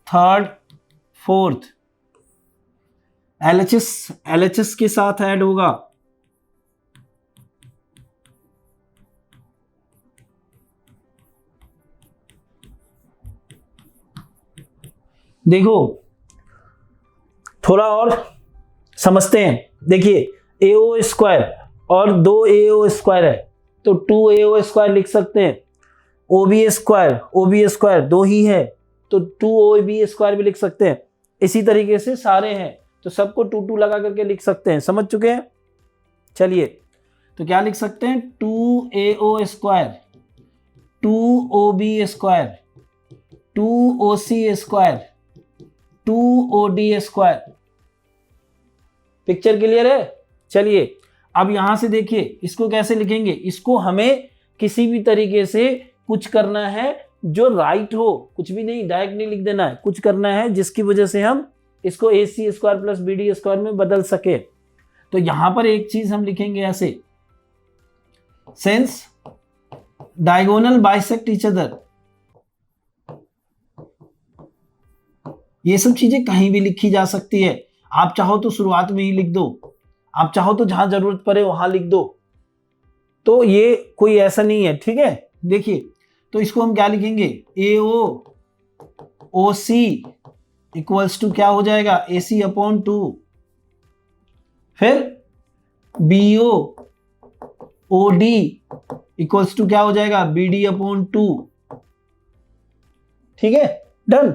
third, fourth. LHS के साथ ऐड होगा। देखो थोड़ा और समझते हैं। देखिए AO स्क्वायर और 2 AO स्क्वायर है तो 2 AO स्क्वायर लिख सकते हैं। OB स्क्वायर 2 ही है तो 2 OB स्क्वायर भी लिख सकते हैं। इसी तरीके से सारे हैं तो सबको 2 लगा करके लिख सकते हैं। समझ चुके हैं? चलिए तो क्या लिख सकते हैं, 2 AO square, 2 OB square, 2 OC square, 2 OD square. Picture clear है? चलिए अब यहां से देखिए इसको कैसे लिखेंगे। इसको हमें किसी भी तरीके से कुछ करना है जो राइट हो, कुछ भी नहीं, डायरेक्ट नहीं लिख देना है, कुछ करना है जिसकी वजह से हम इसको AC square plus BD square में बदल सके। तो यहां पर एक चीज हम लिखेंगे ऐसे, since diagonal bisect each other. ये सब चीजें कहीं भी लिखी जा सकती है। आप चाहो तो शुरुआत में ही लिख दो, आप चाहो तो जहां जरूरत पड़े वहां लिख दो, तो ये कोई ऐसा नहीं है, ठीक है। देखिए तो इसको हम क्या लिखेंगे, AO OC इक्वल्स टू क्या हो जाएगा, AC अपॉन 2, फिर BO OD इक्वल्स टू क्या हो जाएगा, BD अपॉन 2, ठीक है, डन।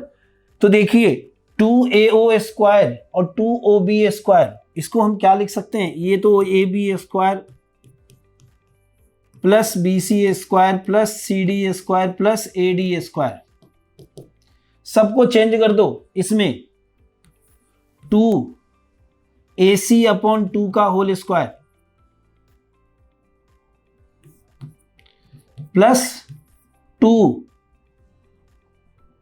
तो देखिए 2 AO स्क्वायर और 2 OB स्क्वायर, इसको हम क्या लिख सकते हैं, ये तो AB square plus BC square plus CD square plus AD square, सबको चेंज कर दो इसमें, 2 AC अपॉन 2 का होल स्क्वायर प्लस 2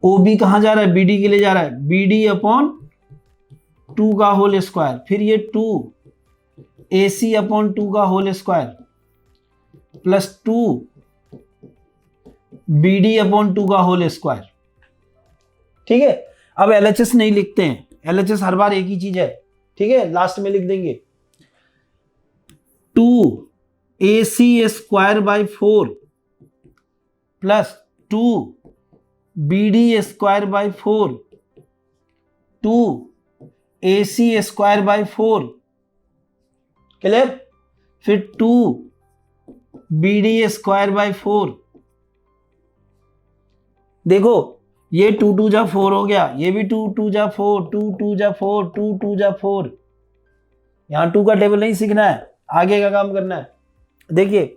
OB कहां जा रहा है, BD के लिए जा रहा है, BD अपॉन 2 का होल स्क्वायर, फिर ये 2 AC अपॉन 2 का whole square plus 2 BD upon 2 का होल स्क्वायर, ठीक है। अब LHS नहीं लिखते हैं, LHS हर बार एक ही चीज है, ठीक है, लास्ट में लिख देंगे 2 AC square by 4 plus 2 BD² by 4 2 AC² by 4, clear. फिर 2 BD² by 4, देखो ये 2 2 जा 4 हो गया, ये भी 2 2 जा 4, 2 2 जा 4, 2 2 जा 4। यहां 2 का टेबल नहीं सीखना है, आगे का काम करना है। देखिए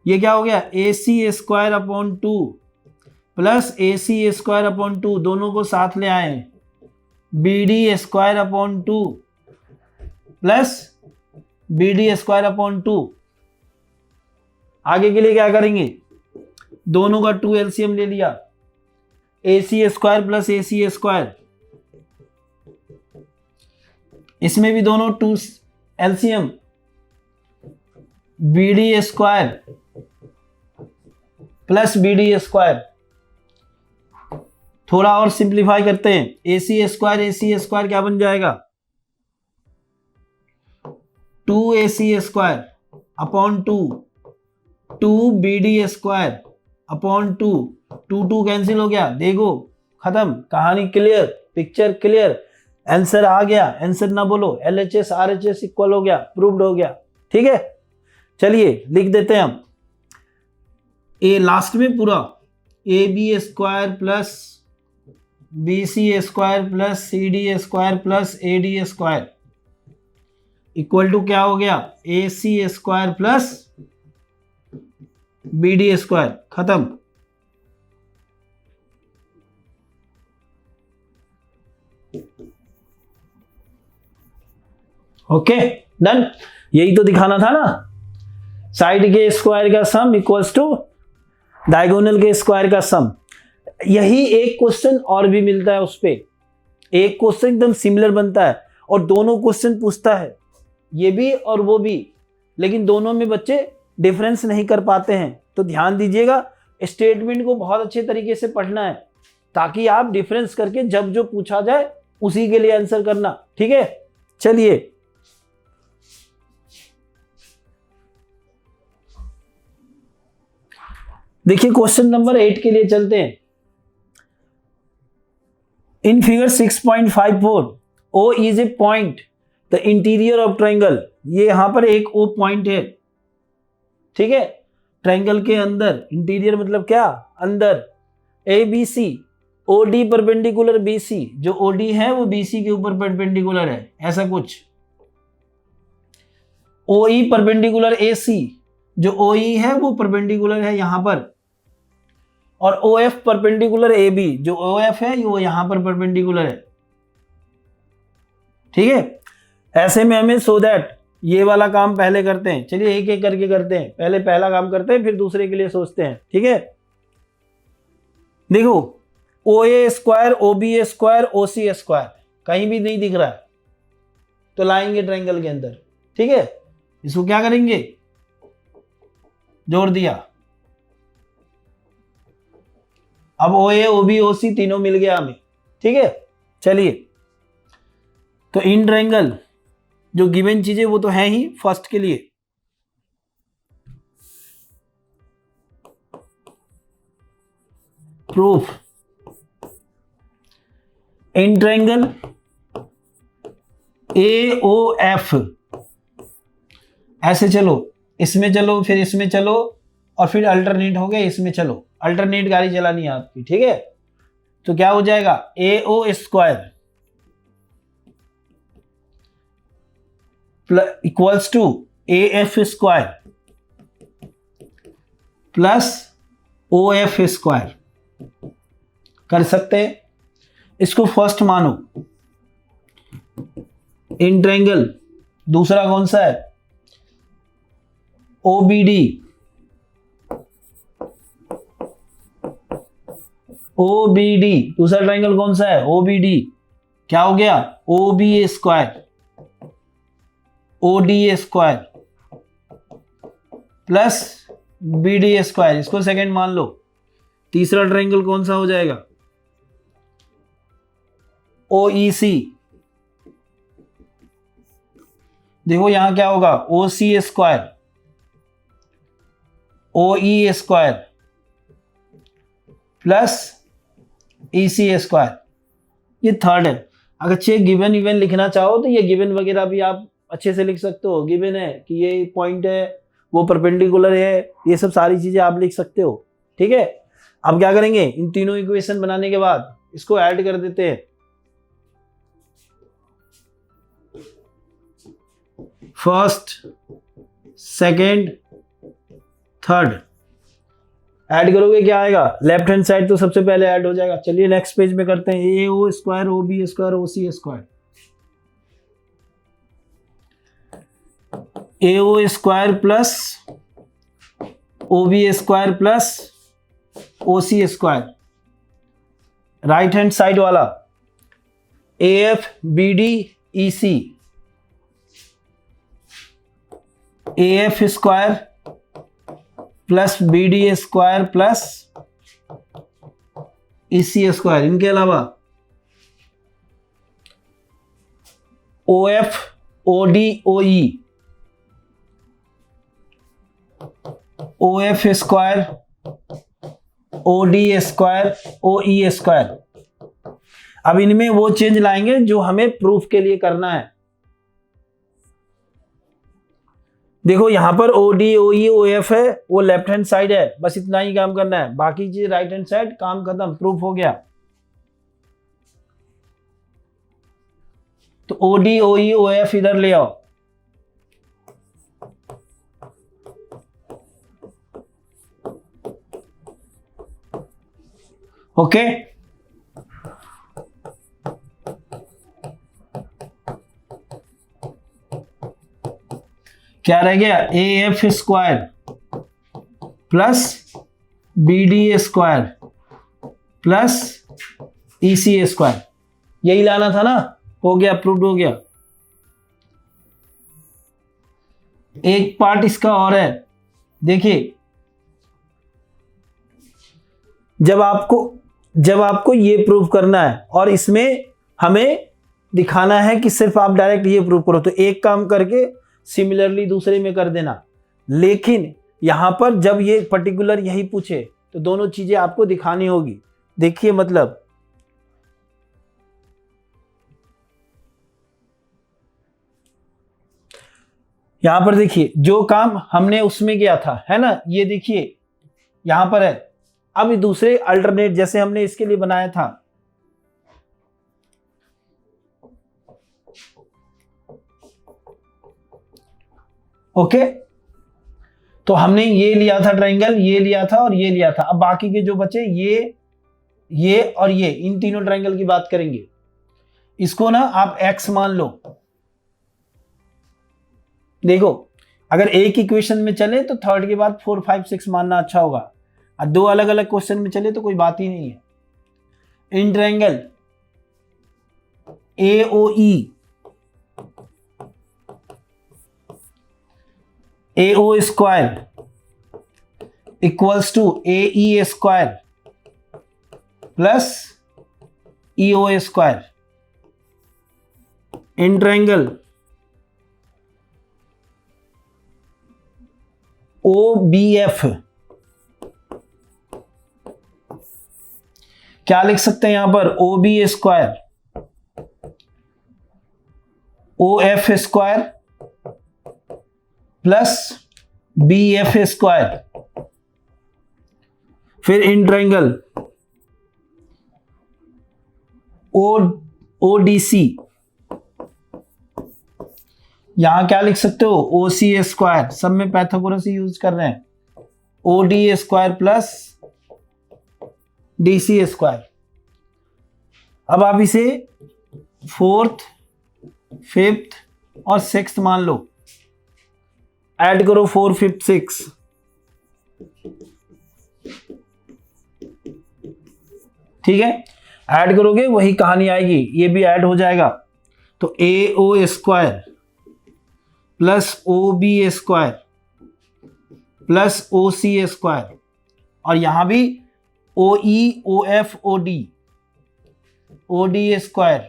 ये क्या हो गया, AC² upon 2 plus AC² upon 2, दोनों को साथ ले आए, BD² upon 2 plus BD² upon 2। आगे के लिए क्या करेंगे, दोनों का 2 LCM ले लिया, AC² प्लस AC², इसमें भी दोनों 2 LCM, BD² प्लस BD²। थोड़ा और सिंप्लीफाई करते हैं, AC² क्या बन जाएगा, 2AC²/2 2BD²/2, 2 कैंसिल हो गया, देखो खत्म, कहानी क्लियर, पिक्चर क्लियर, आंसर आ गया। आंसर ना बोलो, LHS RHS इक्वल हो गया, प्रूव्ड हो गया। ठीक है, चलिए लिख देते हैं हम ए लास्ट में पूरा, AB² plus BC² plus CD² plus AD² equal to क्या हो गया, AC² प्लस BD², खत्म। ओके डन, यही तो दिखाना था ना, साइड के स्क्वायर का सम इक्वल्स टू डायगोनल के स्क्वायर का सम। यही एक क्वेश्चन और भी मिलता है, उस पे एक क्वेश्चन एकदम सिमिलर बनता है और दोनों क्वेश्चन पूछता है, ये भी और वो भी, लेकिन दोनों में बच्चे डिफरेंस नहीं कर पाते हैं। तो ध्यान दीजिएगा, स्टेटमेंट को बहुत अच्छे तरीके से पढ़ना है ताकि आप डिफरेंस करके जब जो पूछा जाए उसी के लिए आंसर करना। ठीक है, चलिए देखिए क्वेश्चन नंबर 8 के लिए चलते हैं। In figure 6.54 O is a point the interior of triangle, ये यहां पर एक O पॉइंट है। ठीक है, ट्रायंगल के अंदर, इंटीरियर मतलब क्या, अंदर। ABC OD परपेंडिकुलर BC, जो OD है वो BC के ऊपर परपेंडिकुलर है, ऐसा कुछ। OE परपेंडिकुलर AC, जो OE है वो परपेंडिकुलर है यहां पर, और OF परपेंडिकुलर AB, जो OF है वो यहां पर परपेंडिकुलर है। ठीक है, ऐसे में हमें सो दैट ये वाला काम पहले करते हैं। चलिए एक एक करके करते हैं, पहले पहला काम करते हैं फिर दूसरे के लिए सोचते हैं। ठीक है, देखो OA² OBA² OC² कहीं भी नहीं दिख रहा है, तो लाएंगे ट्रायंगल के अंदर। ठीक है, इसको क्या करेंगे, जोड़ दिया। अब OA OB OC तीनों मिल गया हमें। ठीक है, चलिए तो इन ट्रायंगल जो गिवन चीजें वो तो है ही फर्स्ट के लिए। प्रूफ, इन ट्रायंगल AOF, ऐसे चलो, इसमें चलो फिर इसमें चलो और फिर अल्टरनेट हो गए, इसमें चलो, अल्टरनेट गाड़ी चलानी है आपकी। ठीक है, तो क्या हो जाएगा, AO² equals to AF² plus OF²। कर सकते हैं, इसको फर्स्ट मानो। इन ट्रायंगल दूसरा कौन सा है, OBD दूसरा ट्रायंगल कौन सा है, OBD। क्या हो गया, OBA² ODA² प्लस BD², इसको सेकंड मान लो। तीसरा ट्रायंगल कौन सा हो जाएगा, OEC। देखो यहां क्या होगा, OCA² OEA² plus E C square, ये थर्ड है। अगर चेक गिवन इवन लिखना चाहो तो ये गिवन वगैरह भी आप अच्छे से लिख सकते हो। गिवन है कि ये पॉइंट है, वो परपेंडिकुलर है, ये सब सारी चीजें आप लिख सकते हो। ठीक है, अब क्या करेंगे, इन तीनों इक्वेशन बनाने के बाद इसको ऐड कर देते हैं। फर्स्ट, सेकेंड, थर्ड ऐड करोगे क्या आएगा, लेफ्ट हैंड साइड तो सबसे पहले ऐड हो जाएगा। चलिए नेक्स्ट पेज में करते हैं। A O square, O B square, O C square. A O square plus O B square plus O C square, right hand side वाला A F B D E C, A F square plus B D square plus E C square. इनके अलावा O F, O D, O E, O F square, O D square, O E square. अब इनमें वो change लाएंगे जो हमें proof के लिए करना है। देखो यहां पर ओ D, O E, O F है, वो लेफ्ट हैंड साइड है, बस इतना ही काम करना है। बाकी चीज राइट हैंड साइड, काम खत्म, प्रूफ हो गया। तो ओ D, O E, O F इधर ले आओ। ओके, क्या रह गया, A F square plus B D square plus E C square, यही लाना था ना। हो गया, प्रूव्ड हो गया। एक पार्ट इसका और है, देखिए जब आपको ये प्रूव करना है और इसमें हमें दिखाना है कि सिर्फ आप डायरेक्ट ये प्रूव करो, तो एक काम करके सिमिलरली दूसरे में कर देना। लेकिन यहां पर जब ये पर्टिकुलर यही पूछे तो दोनों चीजें आपको दिखानी होगी। देखिए मतलब यहां पर देखिए जो काम हमने उसमें किया था, है ना, ये देखिए यहां पर है। अब दूसरे अल्टरनेट जैसे हमने इसके लिए बनाया था, ओके, तो हमने ये लिया था ट्रायंगल, ये लिया था और ये लिया था। अब बाकी के जो बचे ये और ये, इन तीनों ट्रायंगल की बात करेंगे। इसको ना आप x मान लो। देखो अगर एक इक्वेशन में चले तो थर्ड के बाद 4, 5, 6 मानना अच्छा होगा, और दो अलग अलग क्वेश्चन में चले तो कोई बात ही नहीं है। In triangle AOE, AO square equals to AE square plus EO square. In triangle OBF क्या लिख सकते हैं यहां पर, OB square OF square plus BF square. फिर इन ट्रायंगल ODC, यहां क्या लिख सकते हो, OC स्क्वायर, सब में पैथागोरस यूज कर रहे हैं, OD square plus DC square. अब आप इसे 4th, 5th और 6th मान लो, ऐड करो 4, 5, 6, ठीक है, ऐड करोगे वही कहानी आएगी, ये भी ऐड हो जाएगा। तो AO square plus OB square plus OC square, और यहां भी OE, OF, OD, OD square,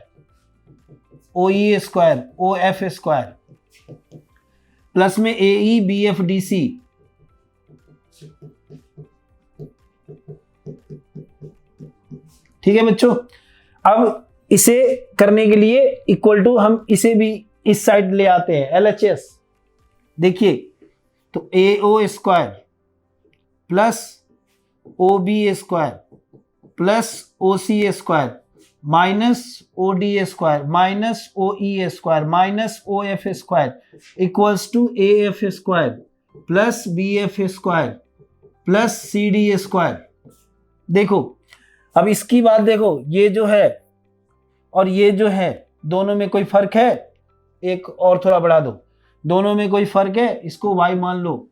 OE square, OF square, plus में AE, BF, DC, ठीक है बच्चों। अब इसे करने के लिए इक्वल टू हम इसे भी इस साइड ले आते हैं, LHS। देखिए तो AO square plus OB square plus OC square minus OD square minus OE square minus OF square equals to AF square plus BF square plus CD square. देखो अब इसकी बात देखो, ये जो है और ये जो है दोनों में कोई फर्क है? एक और थोड़ा बढ़ा दो, दोनों में कोई फर्क है? इसको y मान लो।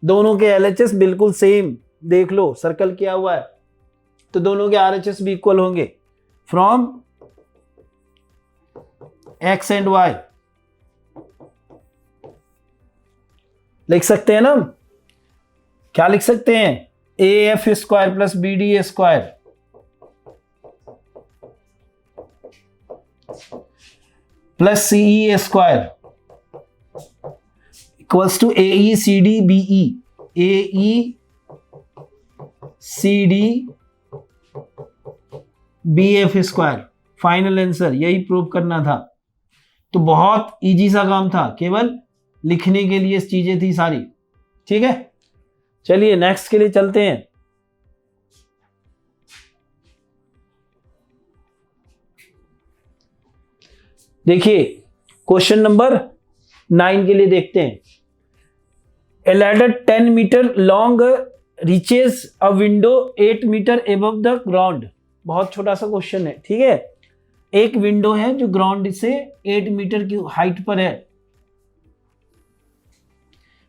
दोनों के LHS बिल्कुल सेम, देख लो सर्कल किया हुआ है, तो दोनों के RHS भी इक्वल होंगे फ्रॉम x एंड y। लिख सकते हैं ना, क्या लिख सकते हैं? AF square plus BD square plus CE square equals to AE CD BE। AE CD BF square. Final answer यही प्रूव करना था। तो बहुत इजी सा काम था, केवल लिखने के लिए चीजें थी सारी। ठीक है, चलिए नेक्स्ट के लिए चलते हैं। देखिए क्वेश्चन नंबर 9 के लिए देखते हैं। A ladder 10 metre long reaches a window 8 metre above the ground। बहुत छोटा सा क्वेश्चन है, ठीक है। एक विंडो है जो ग्राउंड से 8 मीटर की हाइट पर है,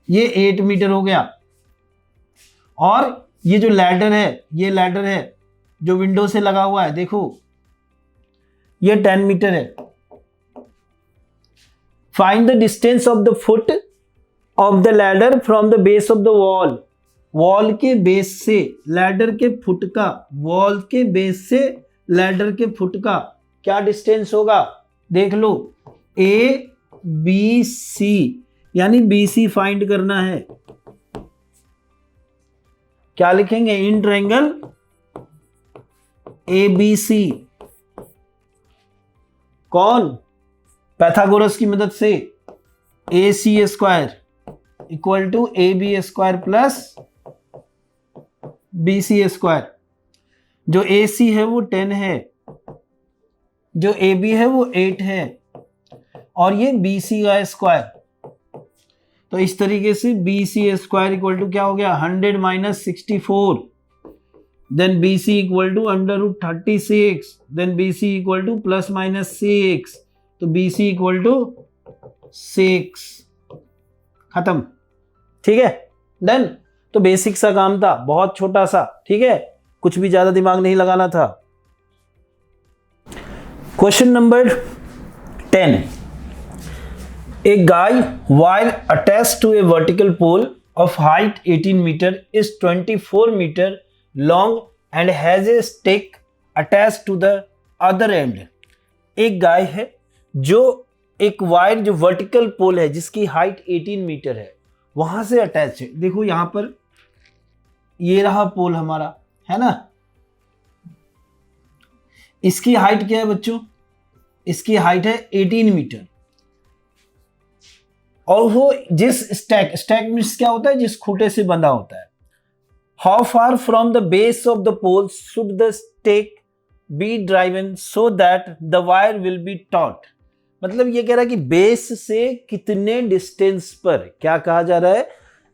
ये 8 मीटर हो गया। और ये जो लैडर है, ये लैडर है जो विंडो से लगा हुआ है, देखो ये 10 मीटर है। Find the distance of the foot of the ladder from the base of the wall. Wall के बेस से लैडर के फुट का, वॉल के बेस से लैडर के फुट का क्या डिस्टेंस होगा? देख लो, ABC यानी BC फाइंड करना है। क्या लिखेंगे? In triangle ABC। कौन? पैथागोरस की मदद से। AC square equal to AB square plus BC square. जो AC है वो 10 है, जो AB है वो 8 है, और ये BC का स्क्वायर। तो इस तरीके से BC स्क्वायर इक्वल टू क्या हो गया? 100 minus 64। Then BC equal to under root 36। Then BC equal to plus minus 6। तो BC इक्वल टू 6। खत्म, ठीक है, डन। तो बेसिक सा काम था, बहुत छोटा सा, ठीक है, कुछ भी ज्यादा दिमाग नहीं लगाना था। Question number 10। A guy wire attached to a vertical pole of height 18 meter is 24 meter long and has a stake attached to the other end। एक गाय है जो एक वायर जो वर्टिकल पोल है जिसकी हाइट 18 मीटर है वहां से अटैच है। देखो यहां पर ये रहा पोल हमारा, है ना। इसकी हाइट क्या है बच्चों? इसकी हाइट है 18 मीटर। और वो जिस स्टैक मीन्स क्या होता है? जिस खूंटे से बंधा होता है। How far from the base of the pole should the stake be driven so that the wire will be taut. मतलब ये कह रहा है कि बेस से कितने डिस्टेंस पर, क्या कहा जा रहा है?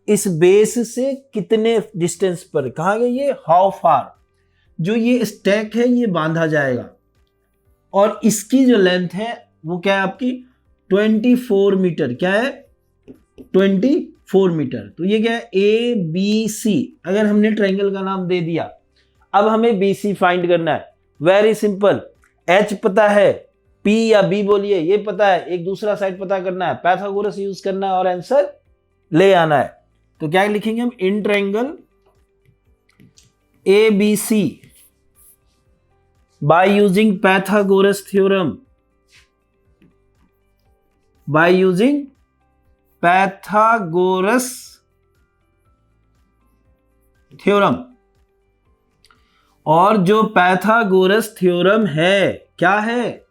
इस बेस से कितने डिस्टेंस पर, कहा गया ये हाउ फार। जो ये स्टैक है ये बांधा जाएगा और इसकी जो लेंथ है वो क्या है आपकी? 24 मीटर। क्या है? 24 मीटर। तो ये क्या है? ABC। अगर हमने ट्रायंगल का नाम दे दिया, अब हमें BC फाइंड करना है। वेरी सिंपल, H पता है, P या B बोलिए ये पता है, एक दूसरा साइड पता करना है, पैथागोरस यूज करना है और आंसर ले आना है। तो क्या लिखेंगे हम? In triangle ABC by using Pythagoras theorem. By using Pythagoras theorem और जो पैथागोरस थ्योरम है क्या है,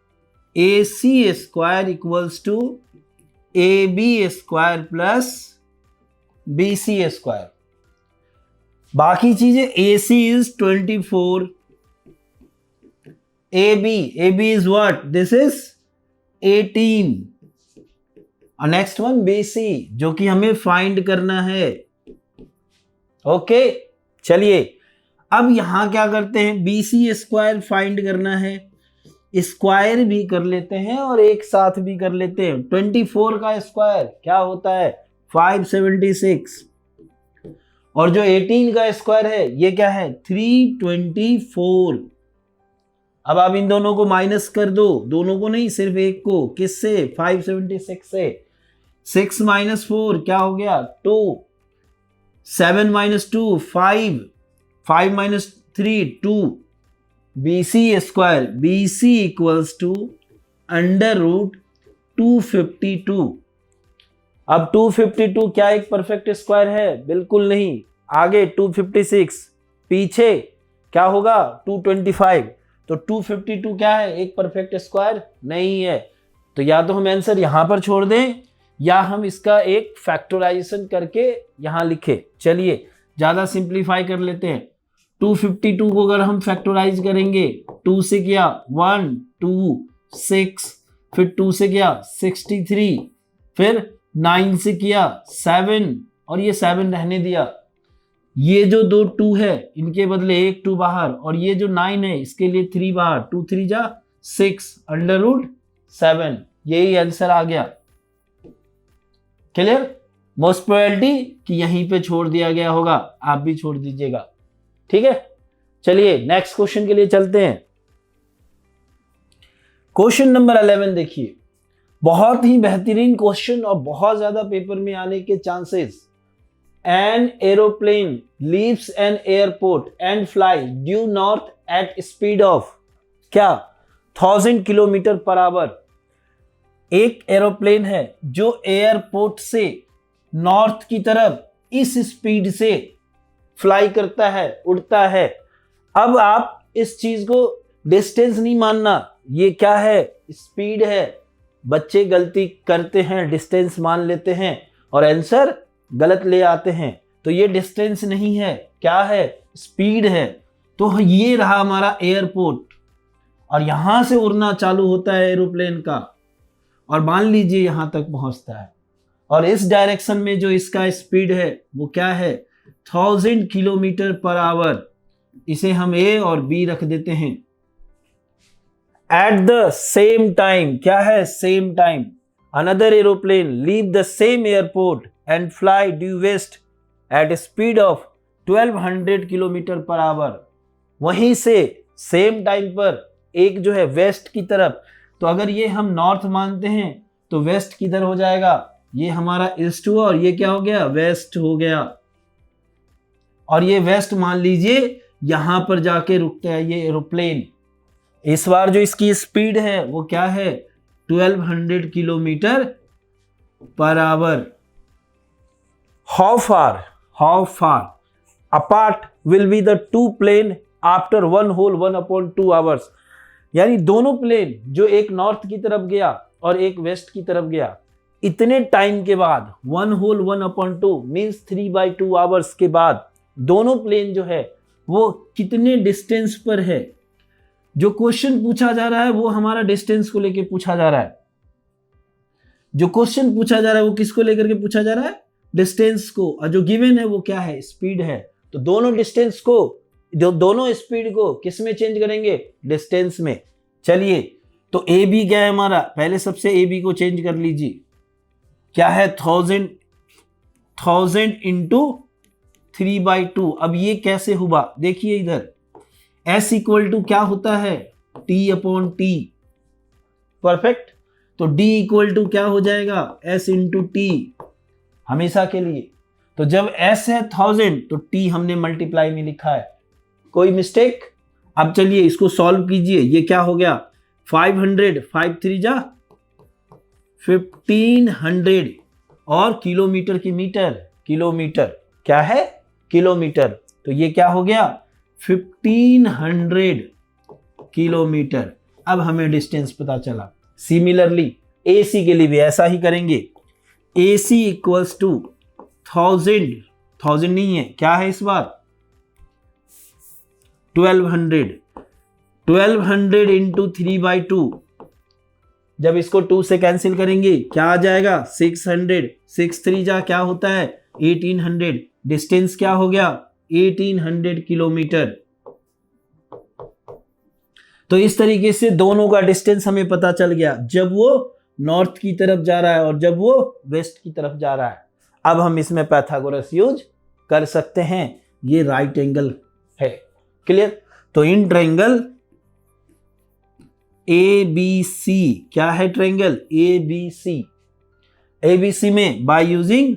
AC square equals to AB square plus BC square. बाकी चीजें AC is 24, AB is what? This is 18 और नेक्स्ट वन BC जो कि हमें फाइंड करना है। ओके चलिए अब यहां क्या करते हैं, BC स्क्वायर फाइंड करना है, स्क्वायर भी कर लेते हैं और एक साथ भी कर लेते हैं। 24 का स्क्वायर क्या होता है 576 और जो 18 का स्क्वायर है ये क्या है 324। अब आप इन दोनों को माइनस कर दो, दोनों को नहीं सिर्फ एक को, किससे 576 से। 6 माइनस 4 क्या हो गया 2, 7 minus 2 5, 5 minus 3 2, BC square BC equals to under root 252। अब 252 क्या एक परफेक्ट स्क्वायर है, बिल्कुल नहीं। आगे 256, पीछे क्या होगा 225, तो 252 क्या है एक परफेक्ट स्क्वायर नहीं है। तो या तो हम आंसर यहां पर छोड़ दें या हम इसका एक फैक्टराइजेशन करके यहां लिखे। चलिए ज्यादा सिंप्लीफाई कर लेते हैं। 252 को अगर हम फैक्टराइज करेंगे 2 से किया 1 2 6, फिर 2 से किया 63, फिर 9 से किया 7 और ये 7 रहने दिया। ये जो दो 2 है इनके बदले एक 2 बाहर और ये जो 9 है इसके लिए 3 बाहर, 2 3 जा 6 अंडर रूट 7, यही आंसर आ गया। क्लियर? मोस्ट प्रोबेबिलिटी कि यहीं पे छोड़ दिया गया होगा, आप भी छोड़ दीजिएगा। ठीक है चलिए नेक्स्ट क्वेश्चन के लिए चलते हैं। क्वेश्चन नंबर 11 देखिए, बहुत ही बेहतरीन क्वेश्चन और बहुत ज्यादा पेपर में आने के chances. An aeroplane leaves an airport and fly due north at speed of क्या 1000 किलोमीटर पर आवर। एक एरोप्लेन है जो एयरपोर्ट से नॉर्थ की तरफ इस स्पीड से फ्लाई करता है, उड़ता है। अब आप इस चीज को डिस्टेंस नहीं मानना, ये क्या है स्पीड है। बच्चे गलती करते हैं, डिस्टेंस मान लेते हैं और आंसर गलत ले आते हैं। तो ये डिस्टेंस नहीं है, क्या है स्पीड है। तो ये रहा हमारा एयरपोर्ट और यहां से उड़ना चालू होता है एरोप्लेन का और मान लीजिए यहां तक पहुंचता है और इस डायरेक्शन में जो इसका स्पीड है वो क्या है 1000 किलोमीटर पर आवर। इसे हम ए और बी रख देते हैं। एट द सेम टाइम क्या है same time another aeroplane leave the same airport and fly due west at speed of 1200 kilometre per hour. वहीं से सेम टाइम पर एक जो है वेस्ट की तरफ, तो अगर ये हम नॉर्थ मानते हैं तो वेस्ट किधर हो जाएगा, ये हमारा ईस्ट हुआ और ये क्या हो गया वेस्ट हो गया। और ये वेस्ट मान लीजिए यहां पर जाके रुकता है ये एरोप्लेन। इस बार जो इसकी स्पीड है वो क्या है 1200 kilometre per hour. How far apart will be the two plane after 1/2 hours. यानी दोनों प्लेन जो एक नॉर्थ की तरफ गया और एक वेस्ट की तरफ गया, इतने टाइम के बाद 1/2 मीन्स 3/2 आवर्स के बाद दोनों प्लेन जो है वो कितने डिस्टेंस पर है। जो क्वेश्चन पूछा जा रहा है वो हमारा डिस्टेंस को लेकर पूछा जा रहा है। जो क्वेश्चन पूछा जा रहा है वो किसको लेकर के पूछा जा रहा है डिस्टेंस को, और जो गिवन है वो क्या है स्पीड है। तो दोनों डिस्टेंस को, दोनों स्पीड को किस में चेंज करेंगे डिस्टेंस में। चलिए तो ए बी क्या है हमारा, पहले सबसे ए बी को चेंज कर लीजिए। क्या है 1000 इंटू 3/2। अब ये कैसे हुआ देखिए इधर, S इक्वल टू क्या होता है T/T। परफेक्ट। तो D इक्वल टू क्या हो जाएगा S इंटू T हमेशा के लिए। तो जब S है 1000 तो T हमने मल्टीप्लाई में लिखा है, कोई मिस्टेक। अब चलिए इसको सॉल्व कीजिए। ये क्या हो गया 500, 5 3 जा 1500 और किलोमीटर की मीटर, किलोमीटर क्या है किलोमीटर। तो ये क्या हो गया 1500 किलोमीटर। अब हमें डिस्टेंस पता चला। सिमिलरली AC के लिए भी ऐसा ही करेंगे। AC इक्वल्स टू 1000 नहीं है, क्या है इस बार 1200 इंटू 3/2। जब इसको 2 से कैंसिल करेंगे क्या आ जाएगा 600। 6 3 जा क्या होता है 1800। डिस्टेंस क्या हो गया 1800 किलोमीटर। तो इस तरीके से दोनों का डिस्टेंस हमें पता चल गया, जब वो नॉर्थ की तरफ जा रहा है और जब वो वेस्ट की तरफ जा रहा है। अब हम इसमें पाइथागोरस यूज कर सकते हैं। ये राइट एंगल है, क्लियर। तो इन ट्रायंगल ABC, क्या है ट्रायंगल ABC में बाय यूजिंग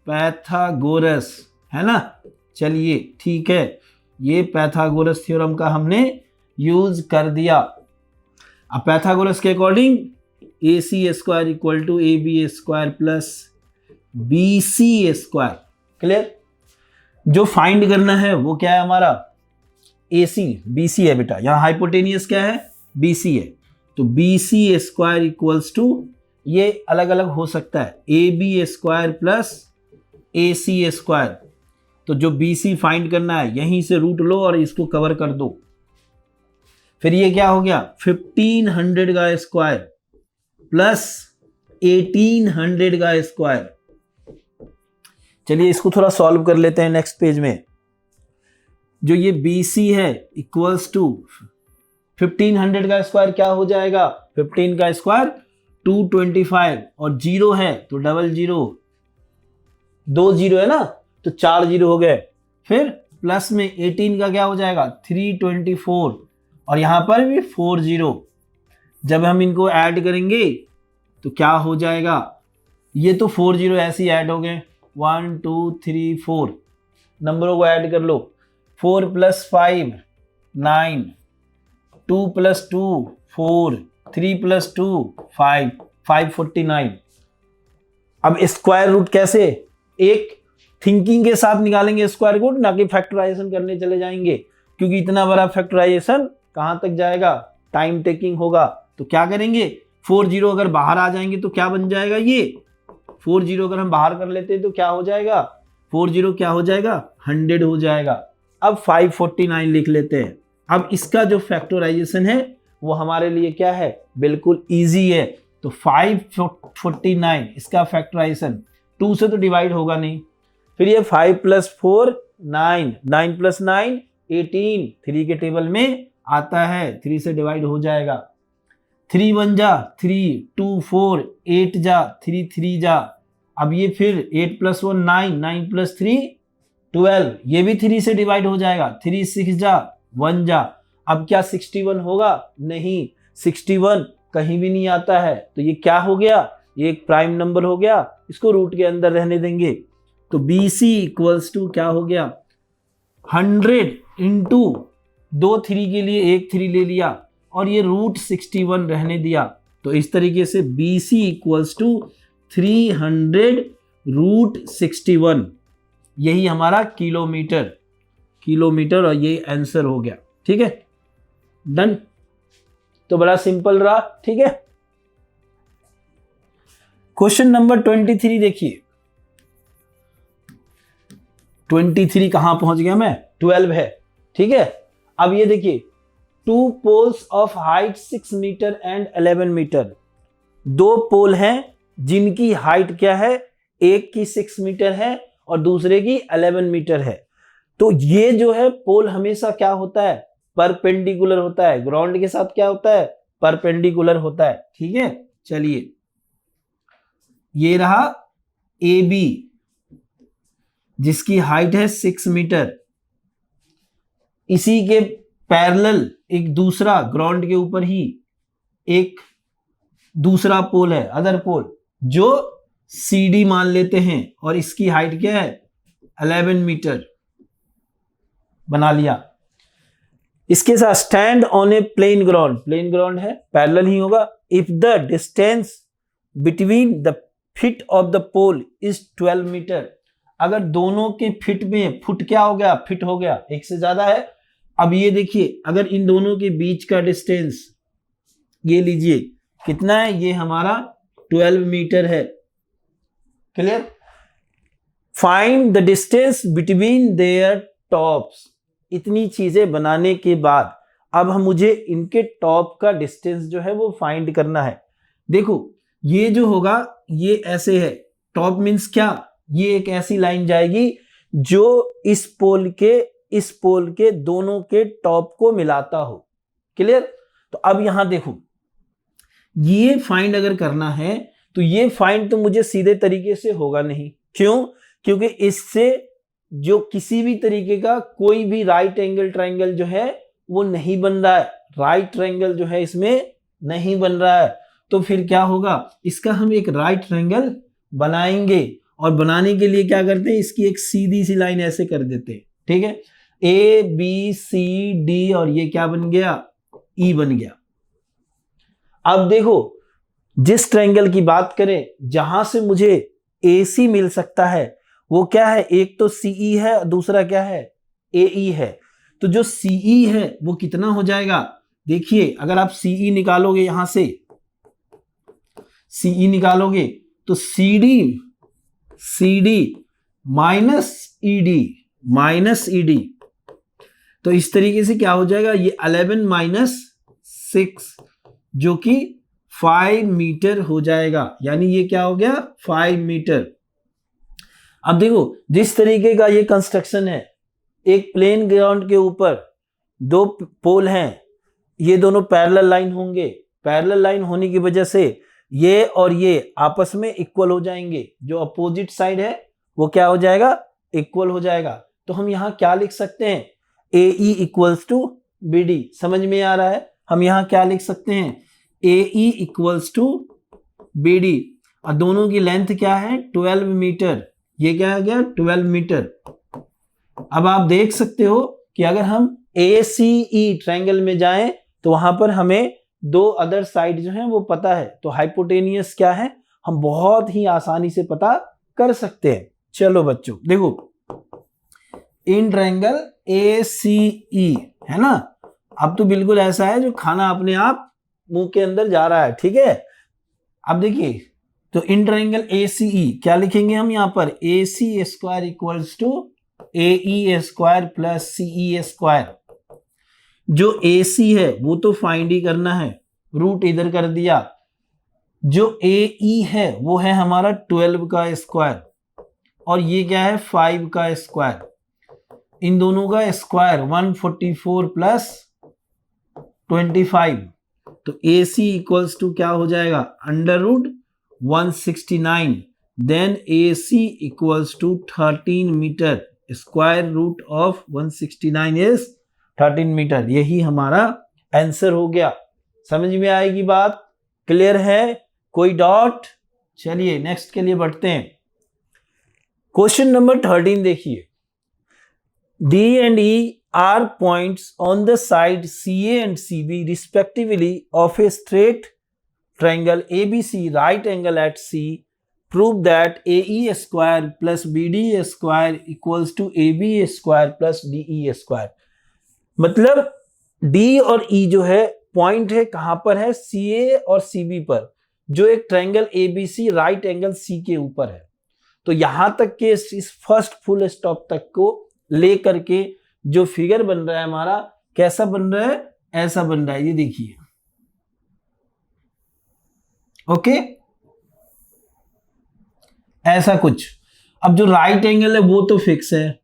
पैथागोरस, है ना। चलिए ठीक है, ये पैथागोरस थ्योरम का हमने यूज कर दिया। अब पैथागोरस के according AC square equal to AB square plus BC square, clear. जो फाइंड करना है वो क्या है हमारा AC, BC है बेटा, यहाँ हाइपोटेनियस क्या है BC है। तो BC स्क्वायर इक्वल्स टू, ये अलग अलग हो सकता है, AB square plus AC square. तो जो BC फाइंड करना है यहीं से रूट लो और इसको कवर कर दो। फिर ये क्या हो गया 1500 का स्क्वायर प्लस 1800 का स्क्वायर। चलिए इसको थोड़ा सॉल्व कर लेते हैं नेक्स्ट पेज में। जो ये BC है इक्वल्स टू 1500 का स्क्वायर क्या हो जाएगा 15 का स्क्वायर 225 और 0 है तो डबल 0, 2 0 है ना तो 4 0 हो गए। फिर प्लस में 18 का क्या हो जाएगा 324 और यहां पर भी 4 0। जब हम इनको ऐड करेंगे तो क्या हो जाएगा, ये तो 4 0 ऐसे ही ऐड हो गए 1 2 3 4, नंबरों को ऐड कर लो। 4 + 5 9, 2 + 2 4, 3 + 2 5, 549। अब स्क्वायर रूट कैसे, एक थिंकिंग के साथ निकालेंगे स्क्वायर रूट, ना कि फैक्टराइजेशन करने चले जाएंगे, क्योंकि इतना बड़ा फैक्टराइजेशन कहां तक जाएगा, टाइम टेकिंग होगा। तो क्या करेंगे 4 0 अगर बाहर आ जाएंगे तो क्या बन जाएगा, ये 4 0 अगर हम बाहर कर लेते हैं तो क्या हो जाएगा 4 0 क्या हो जाएगा 100 हो जाएगा। अब 549 लिख लेते हैं। अब इसका जो फैक्टराइजेशन है वो हमारे लिए क्या है, बिल्कुल इजी है। तो 549 इसका फैक्टराइजेशन 2 से तो डिवाइड होगा नहीं। फिर ये 5 + 4 9, 9 + 9 18, 3 के टेबल में आता है, 3 से डिवाइड हो जाएगा। 3 1 जा 3, 2 4, 8 जा 3 3 जा। अब ये फिर 8 + 1 9, 9 + 3 12, ये भी 3 से डिवाइड हो जाएगा। 3 6 जा 1 जा। अब क्या 61 होगा, नहीं 61 कहीं भी नहीं आता है। तो ये क्या हो गया, ये एक प्राइम नंबर हो गया, इसको रूट के अंदर रहने देंगे। तो BC इक्वल्स टू क्या हो गया 100 इंटू 2 3 के लिए 1 3 ले लिया और ये रूट 61 रहने दिया। तो इस तरीके से BC इक्वल्स टू 300 रूट 61, यही हमारा किलोमीटर और ये आंसर हो गया। ठीक है, डन। तो बड़ा सिंपल रहा, ठीक है। क्वेश्चन नंबर 23 देखिए। 23 कहां पहुंच गया मैं, 12 है, ठीक है। अब ये देखिए 2 poles of height 6 metre and 11 metre. 2 pole हैं जिनकी हाइट क्या है, एक की 6 मीटर है और दूसरे की 11 मीटर है। तो ये जो है पोल हमेशा क्या होता है, परपेंडिकुलर होता है, ग्राउंड के साथ क्या होता है, परपेंडिकुलर होता है। ठीक है, चलिए ये रहा AB जिसकी हाइट है 6 मीटर। इसी के पैरेलल एक दूसरा ग्राउंड के ऊपर ही एक दूसरा पोल है, अदर पोल, जो CD मान लेते हैं और इसकी हाइट क्या है 11 मीटर। बना लिया। इसके साथ stand on a plane ground, plane ground है, पैरेलल ही होगा। If the distance between the feet of the pole is 12 metre. अगर दोनों के फिट में, फुट क्या हो गया, फिट हो गया, एक से ज्यादा है। अब ये देखिए, अगर इन दोनों के बीच का डिस्टेंस ये लीजिए कितना है, ये हमारा 12 मीटर है। Clear? Find the distance between their tops. इतनी चीजें बनाने के बाद अब हम मुझे इनके टॉप का डिस्टेंस जो है वो फाइंड करना है। देखो ये जो होगा ये ऐसे है, टॉप मीन्स क्या, ये एक ऐसी लाइन जाएगी जो इस पोल के दोनों के टॉप को मिलाता हो। क्लियर? तो अब यहां देखो, ये फाइंड अगर करना है तो ये फाइंड तो मुझे सीधे तरीके से होगा नहीं। क्यों? क्योंकि इससे जो किसी भी तरीके का कोई भी राइट एंगल ट्रायंगल जो है वो नहीं बन रहा है, राइट ट्रायंगल जो है इसमें नहीं बन रहा है। तो फिर क्या होगा, इसका हम एक राइट ट्रायंगल बनाएंगे, और बनाने के लिए क्या करते हैं, इसकी एक सीधी सी लाइन ऐसे कर देते हैं। ठीक है, ए बी सी डी, और ये क्या बन गया, ई बन गया। अब देखो, जिस ट्रायंगल की बात करें जहां से मुझे ए सी मिल सकता है वो क्या है, एक तो सीई है, दूसरा क्या है, एई है। तो जो सीई है वो कितना हो जाएगा, देखिए अगर आप सीई निकालोगे, यहां से सीई निकालोगे तो सीडी माइनस ईडी, तो इस तरीके से क्या हो जाएगा, ये 11 माइनस 6 जो कि 5 मीटर हो जाएगा। यानी ये क्या हो गया, 5 मीटर। अब देखो जिस तरीके का ये कंस्ट्रक्शन है, एक प्लेन ग्राउंड के ऊपर दो पोल हैं, ये दोनों पैरेलल लाइन होंगे, पैरेलल लाइन होने की वजह से ये और ये आपस में इक्वल हो जाएंगे, जो अपोजिट साइड है वो क्या हो जाएगा, इक्वल हो जाएगा। तो हम यहाँ क्या लिख सकते हैं, A E equals to B D. समझ में आ रहा है, हम यहाँ क्या लिख सकते हैं, A E equals to B D, और दोनों की लेंथ क्या है, 12 मीटर। ये क्या आ गया, 12 मीटर। अब आप देख सकते हो कि अगर हम ए सी ई ट्रायंगल में जाएं तो वहां पर हमें दो अदर साइड जो है वो पता है, तो हाइपोटेनियस क्या है हम बहुत ही आसानी से पता कर सकते हैं। चलो बच्चों देखो, इन ट्रायंगल ए सी ई है ना, अब तो बिल्कुल ऐसा है जो खाना अपने आप मुंह के अंदर जा रहा है। ठीक है, अब देखिए, तो इन ट्रायंगल ए सी ई क्या लिखेंगे हम यहाँ पर, A C square equals to A E square plus C E square. जो ए सी है वो तो फाइंड ही करना है, रूट इधर कर दिया। जो ए ई है वो है हमारा 12 का स्क्वायर, और ये क्या है 5 का स्क्वायर। इन दोनों का स्क्वायर 144 प्लस 25, तो ए सी इक्वल्स टू क्या हो जाएगा, under root 169। Then A C equals to 13 metre, square root of 169 is 13 metre. यही हमारा आंसर हो गया। समझ में आएगी बात, क्लियर है, कोई डॉट? चलिए नेक्स्ट के लिए बढ़ते हैं। क्वेश्चन नंबर 13 देखिए, D and E are points on the side CA and CB respectively of a straight triangle ABC right angle at C. Prove that AE square plus BD square equals to AB square plus DE square. मतलब D और E जो है point है कहां पर है, CA और CB पर, जो एक triangle ABC right angle C के ऊपर है। तो यहां तक के इस फर्स्ट फुल स्टॉप तक को लेकर के जो फिगर बन रहा है हमारा, कैसा बन रहा है, ऐसा बन रहा है, ये देखिए। ओके, ऐसा कुछ। अब जो राइट एंगल है वो तो फिक्स है,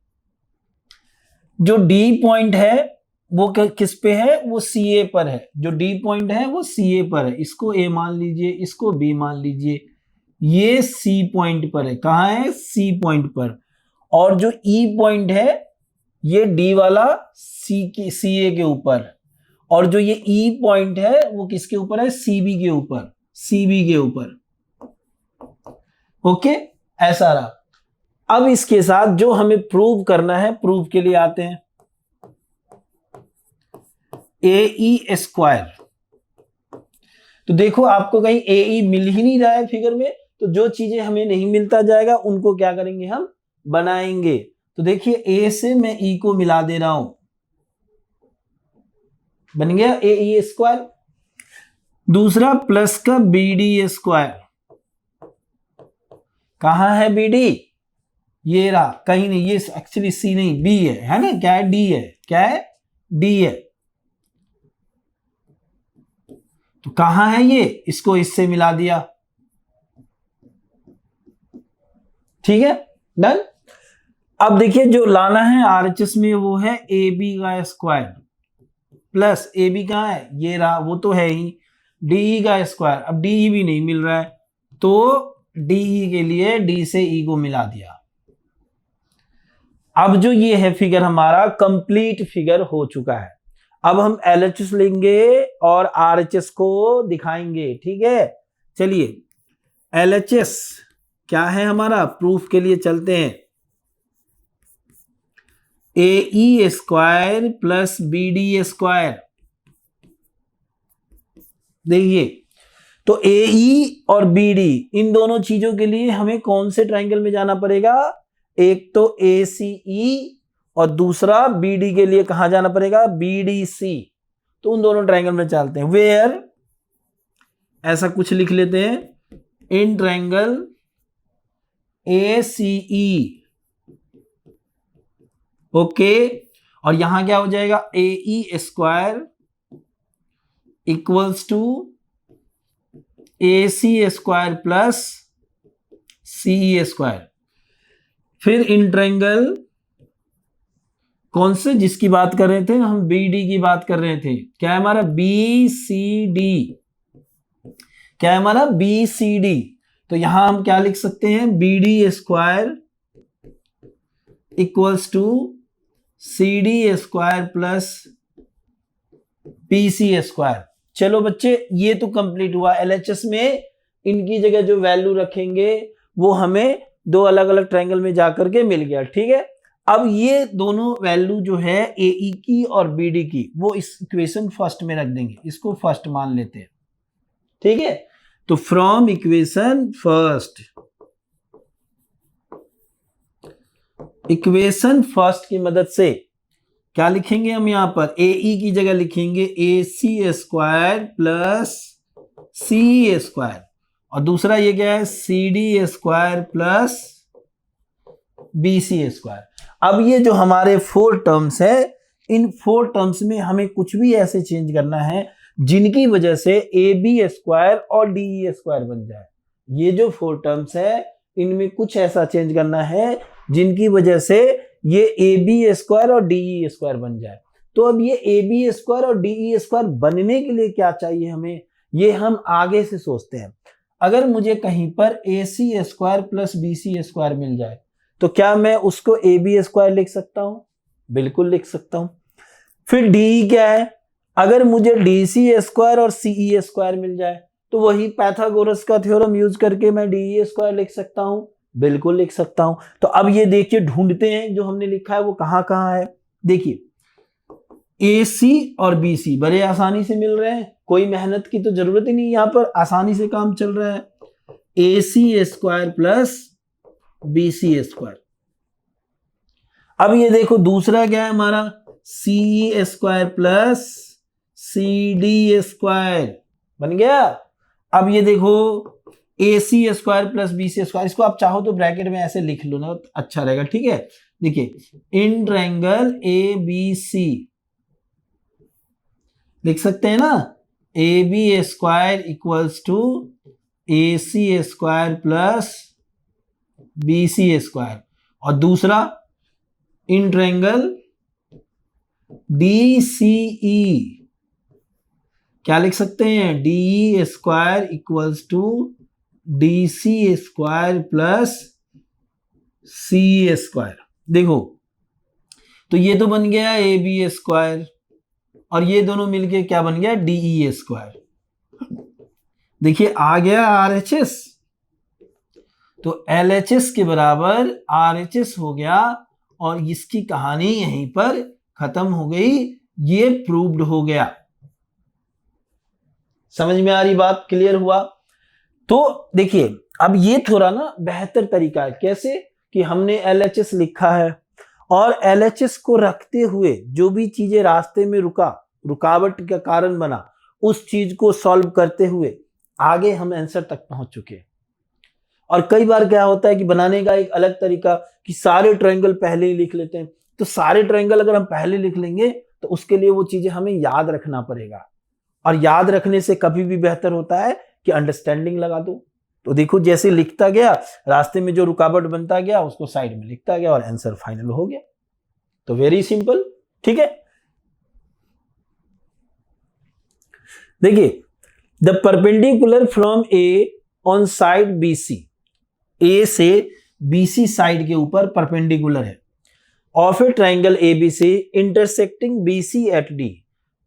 जो डी पॉइंट है वो किस पे है, वो सी ए पर है। जो डी पॉइंट है वो सी ए पर है, इसको ए मान लीजिए, इसको बी मान लीजिए, ये सी पॉइंट पर है। कहां है, सी पॉइंट पर। और जो ई पॉइंट है ये डी वाला सी ए के ऊपर, और जो ये ई पॉइंट है वो किसके ऊपर है, सीबी के ऊपर, सीबी के ऊपर। ओके, ऐसा रहा। अब इसके साथ जो हमें प्रूव करना है, प्रूव के लिए आते हैं। ए ई स्क्वायर, तो देखो आपको कहीं ए ई मिल ही नहीं रहा है फिगर में, तो जो चीजें हमें नहीं मिलता जाएगा उनको क्या करेंगे, हम बनाएंगे। तो देखिए ए से मैं ई को मिला दे रहा हूं, बन गया ए ई स्क्वायर। दूसरा प्लस का बी डी स्क्वायर, कहां है बी डी, ये रहा, कहीं नहीं, ये एक्चुअली सी नहीं बी है ना, क्या है डी है, क्या है डी है। तो कहां है ये, इसको इससे मिला दिया, ठीक है, डन। अब देखिए जो लाना है आरएचएस में वो है ए बी का स्क्वायर प्लस ए बी कहां है, ये रहा, वो तो है ही, डी का स्क्वायर। अब डी भी नहीं मिल रहा है तो डी के लिए डी से ई को मिला दिया। अब जो ये है फिगर हमारा कंप्लीट फिगर हो चुका है। अब हम एलएचएस लेंगे और आरएचएस को दिखाएंगे, ठीक है। चलिए एलएचएस क्या है हमारा, प्रूफ के लिए चलते हैं। A E square plus B D square, देखिए तो ए ई और बी डी इन दोनों चीजों के लिए हमें कौन से ट्राइंगल में जाना पड़ेगा, एक तो ए सी ई और दूसरा बी डी के लिए कहां जाना पड़ेगा, बी डी सी। तो उन दोनों ट्राइंगल में चलते हैं। वेयर ऐसा कुछ लिख लेते हैं, in triangle A C E, okay. और यहां क्या हो जाएगा, A E square equals to A C square plus C E square. फिर इन ट्रायंगल कौन से, जिसकी बात कर रहे थे हम, बी डी की बात कर रहे थे, क्या है हमारा बी सी डी, क्या है हमारा बी सी डी। तो यहां हम क्या लिख सकते हैं, B D square equals to C D square plus B C square. चलो बच्चे ये तो कंप्लीट हुआ। एलएचएस में इनकी जगह जो वैल्यू रखेंगे वो हमें दो अलग अलग ट्रायंगल में जाकर के मिल गया, ठीक है। अब ये दोनों वैल्यू जो है ए ई की और बी डी की, वो इस इक्वेशन फर्स्ट में रख देंगे, इसको फर्स्ट मान लेते हैं, ठीक है। तो from equation first, equation first की मदद से क्या लिखेंगे हम, यहां पर ए ई की जगह लिखेंगे A C square plus C square, और दूसरा ये क्या है, C D square plus B C square. अब ये जो हमारे फोर टर्म्स है, इन फोर टर्म्स में हमें कुछ भी ऐसे चेंज करना है जिनकी वजह से ए बी स्क्वायर और डी ई स्क्वायर बन जाए। ये जो फोर टर्म्स है इनमें कुछ ऐसा चेंज करना है जिनकी वजह से ये ए बी स्क्वायर और डी ई स्क्वायर बन जाए। तो अब ये ए बी स्क्वायर और डी ई स्क्वायर बनने के लिए क्या चाहिए हमें, ये हम आगे से सोचते हैं। अगर मुझे कहीं पर A C square plus B C square मिल जाए तो क्या मैं उसको ए बी स्क्वायर लिख सकता हूं, बिल्कुल लिख सकता हूं। फिर डी क्या है, अगर मुझे डी सी स्क्वायर और सी ई स्क्वायर मिल जाए तो वही पाइथागोरस का थ्योरम यूज करके मैं डी ई स्क्वायर लिख सकता हूं, बिल्कुल लिख सकता हूं। तो अब ये देखिए ढूंढते हैं जो हमने लिखा है वो कहां कहां है। देखिए ए सी और बी सी बड़े आसानी से मिल रहे हैं, कोई मेहनत की तो जरूरत ही नहीं, यहां पर आसानी से काम चल रहा है। A C square plus B C square. अब ये देखो दूसरा क्या है हमारा, C square plus C D square बन गया। अब ये देखो A C square plus B C square, इसको आप चाहो तो ब्रैकेट में ऐसे लिख लो ना, अच्छा रहेगा, ठीक है। देखिए इन ट्रायंगल ए बी सी लिख सकते हैं ना, A B square equals to A C square plus B C square, और दूसरा इन ट्रायंगल डी सी ई क्या लिख सकते हैं, D square equals to D C square plus C square. देखो तो ये तो बन गया ए बी स्क्वायर और ये दोनों मिलके क्या बन गया, डी ई स्क्वायर। देखिए आ गया आर एच एस, तो एल एच एस के बराबर आर एच एस हो गया और इसकी कहानी यहीं पर खत्म हो गई, ये प्रूव्ड हो गया। समझ में आ रही बात, क्लियर हुआ। तो देखिए अब ये थोड़ा ना बेहतर तरीका है, कैसे कि हमने LHS लिखा है और LHS को रखते हुए जो भी चीजें रास्ते में रुकावट का कारण बना, उस चीज को सॉल्व करते हुए आगे हम आंसर तक पहुंच चुके हैं। और कई बार क्या होता है कि बनाने का एक अलग तरीका कि सारे ट्रायंगल पहले ही लिख लेते हैं। तो सारे ट्रायंगल अगर हम पहले लिख लेंगे तो उसके लिए वो चीजें हमें याद रखना पड़ेगा, और याद रखने से कभी भी बेहतर होता है कि अंडरस्टैंडिंग लगा दो। तो देखो जैसे लिखता गया, रास्ते में जो रुकावट बनता गया उसको साइड में लिखता गया और आंसर फाइनल हो गया। तो वेरी सिंपल, ठीक है। देखिए, the perpendicular from A on side BC, A से BC साइड के ऊपर परपेंडिकुलर है, of a triangle ABC intersecting BC at D,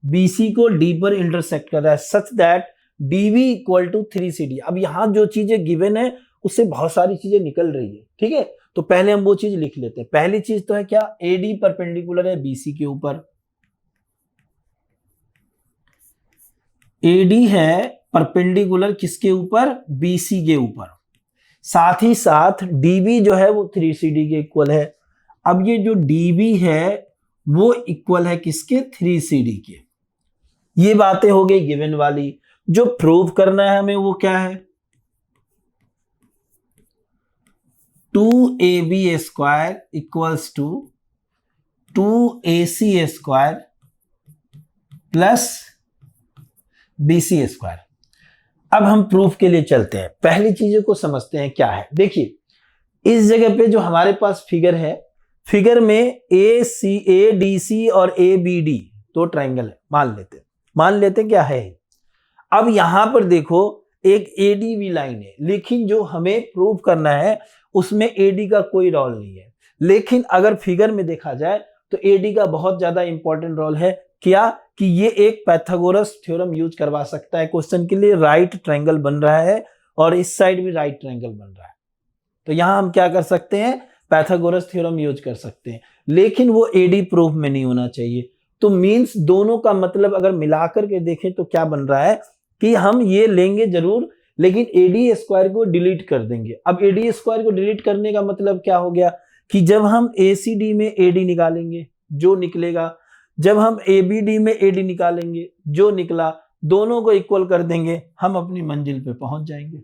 BC को D पर इंटरसेक्ट कर रहा है, such that DB equal to 3CD। अब यहां जो चीजें गिवन है उससे बहुत सारी चीजें निकल रही है, ठीक है। तो पहले हम वो चीज लिख लेते हैं। पहली चीज तो है क्या, AD परपेंडिकुलर है BC के ऊपर, AD है परपेंडिकुलर किसके ऊपर, BC के ऊपर, साथ ही साथ DB जो है वो 3CD के इक्वल है। अब ये जो DB है वो इक्वल है किसके, 3CD के। ये बातें हो गई गिवन वाली। जो प्रूव करना है हमें वो क्या है, 2AB square equals to 2AC square plus BC square. अब हम प्रूफ के लिए चलते हैं, पहली चीजों को समझते हैं क्या है। देखिए, इस जगह पे जो हमारे पास फिगर है, फिगर में ADC और ABD दो ट्राइंगल है, मान लेते क्या है। अब यहां पर देखो एक ADB लाइन है, लेकिन जो हमें प्रूव करना है उसमें AD का कोई रोल नहीं है। लेकिन अगर फिगर में देखा जाए तो AD का बहुत ज्यादा इंपॉर्टेंट रोल है। क्या कि ये एक पाइथागोरस थ्योरम यूज करवा सकता है क्वेश्चन के लिए। राइट ट्रायंगल बन रहा है और इस साइड भी राइट ट्रायंगल बन रहा है, तो यहां हम क्या कर सकते हैं, पाइथागोरस थ्योरम यूज कर सकते हैं। लेकिन वो AD प्रूफ में नहीं होना चाहिए। तो मींस दोनों का मतलब अगर मिलाकर के देखें तो क्या बन रहा है कि हम ये लेंगे जरूर, लेकिन AD स्क्वायर को डिलीट कर देंगे। अब AD स्क्वायर को डिलीट करने का मतलब क्या हो गया कि जब हम ACD में AD निकालेंगे जो निकलेगा, जब हम ABD में AD निकालेंगे जो निकला, दोनों को इक्वल कर देंगे, हम अपनी मंजिल पे पहुंच जाएंगे।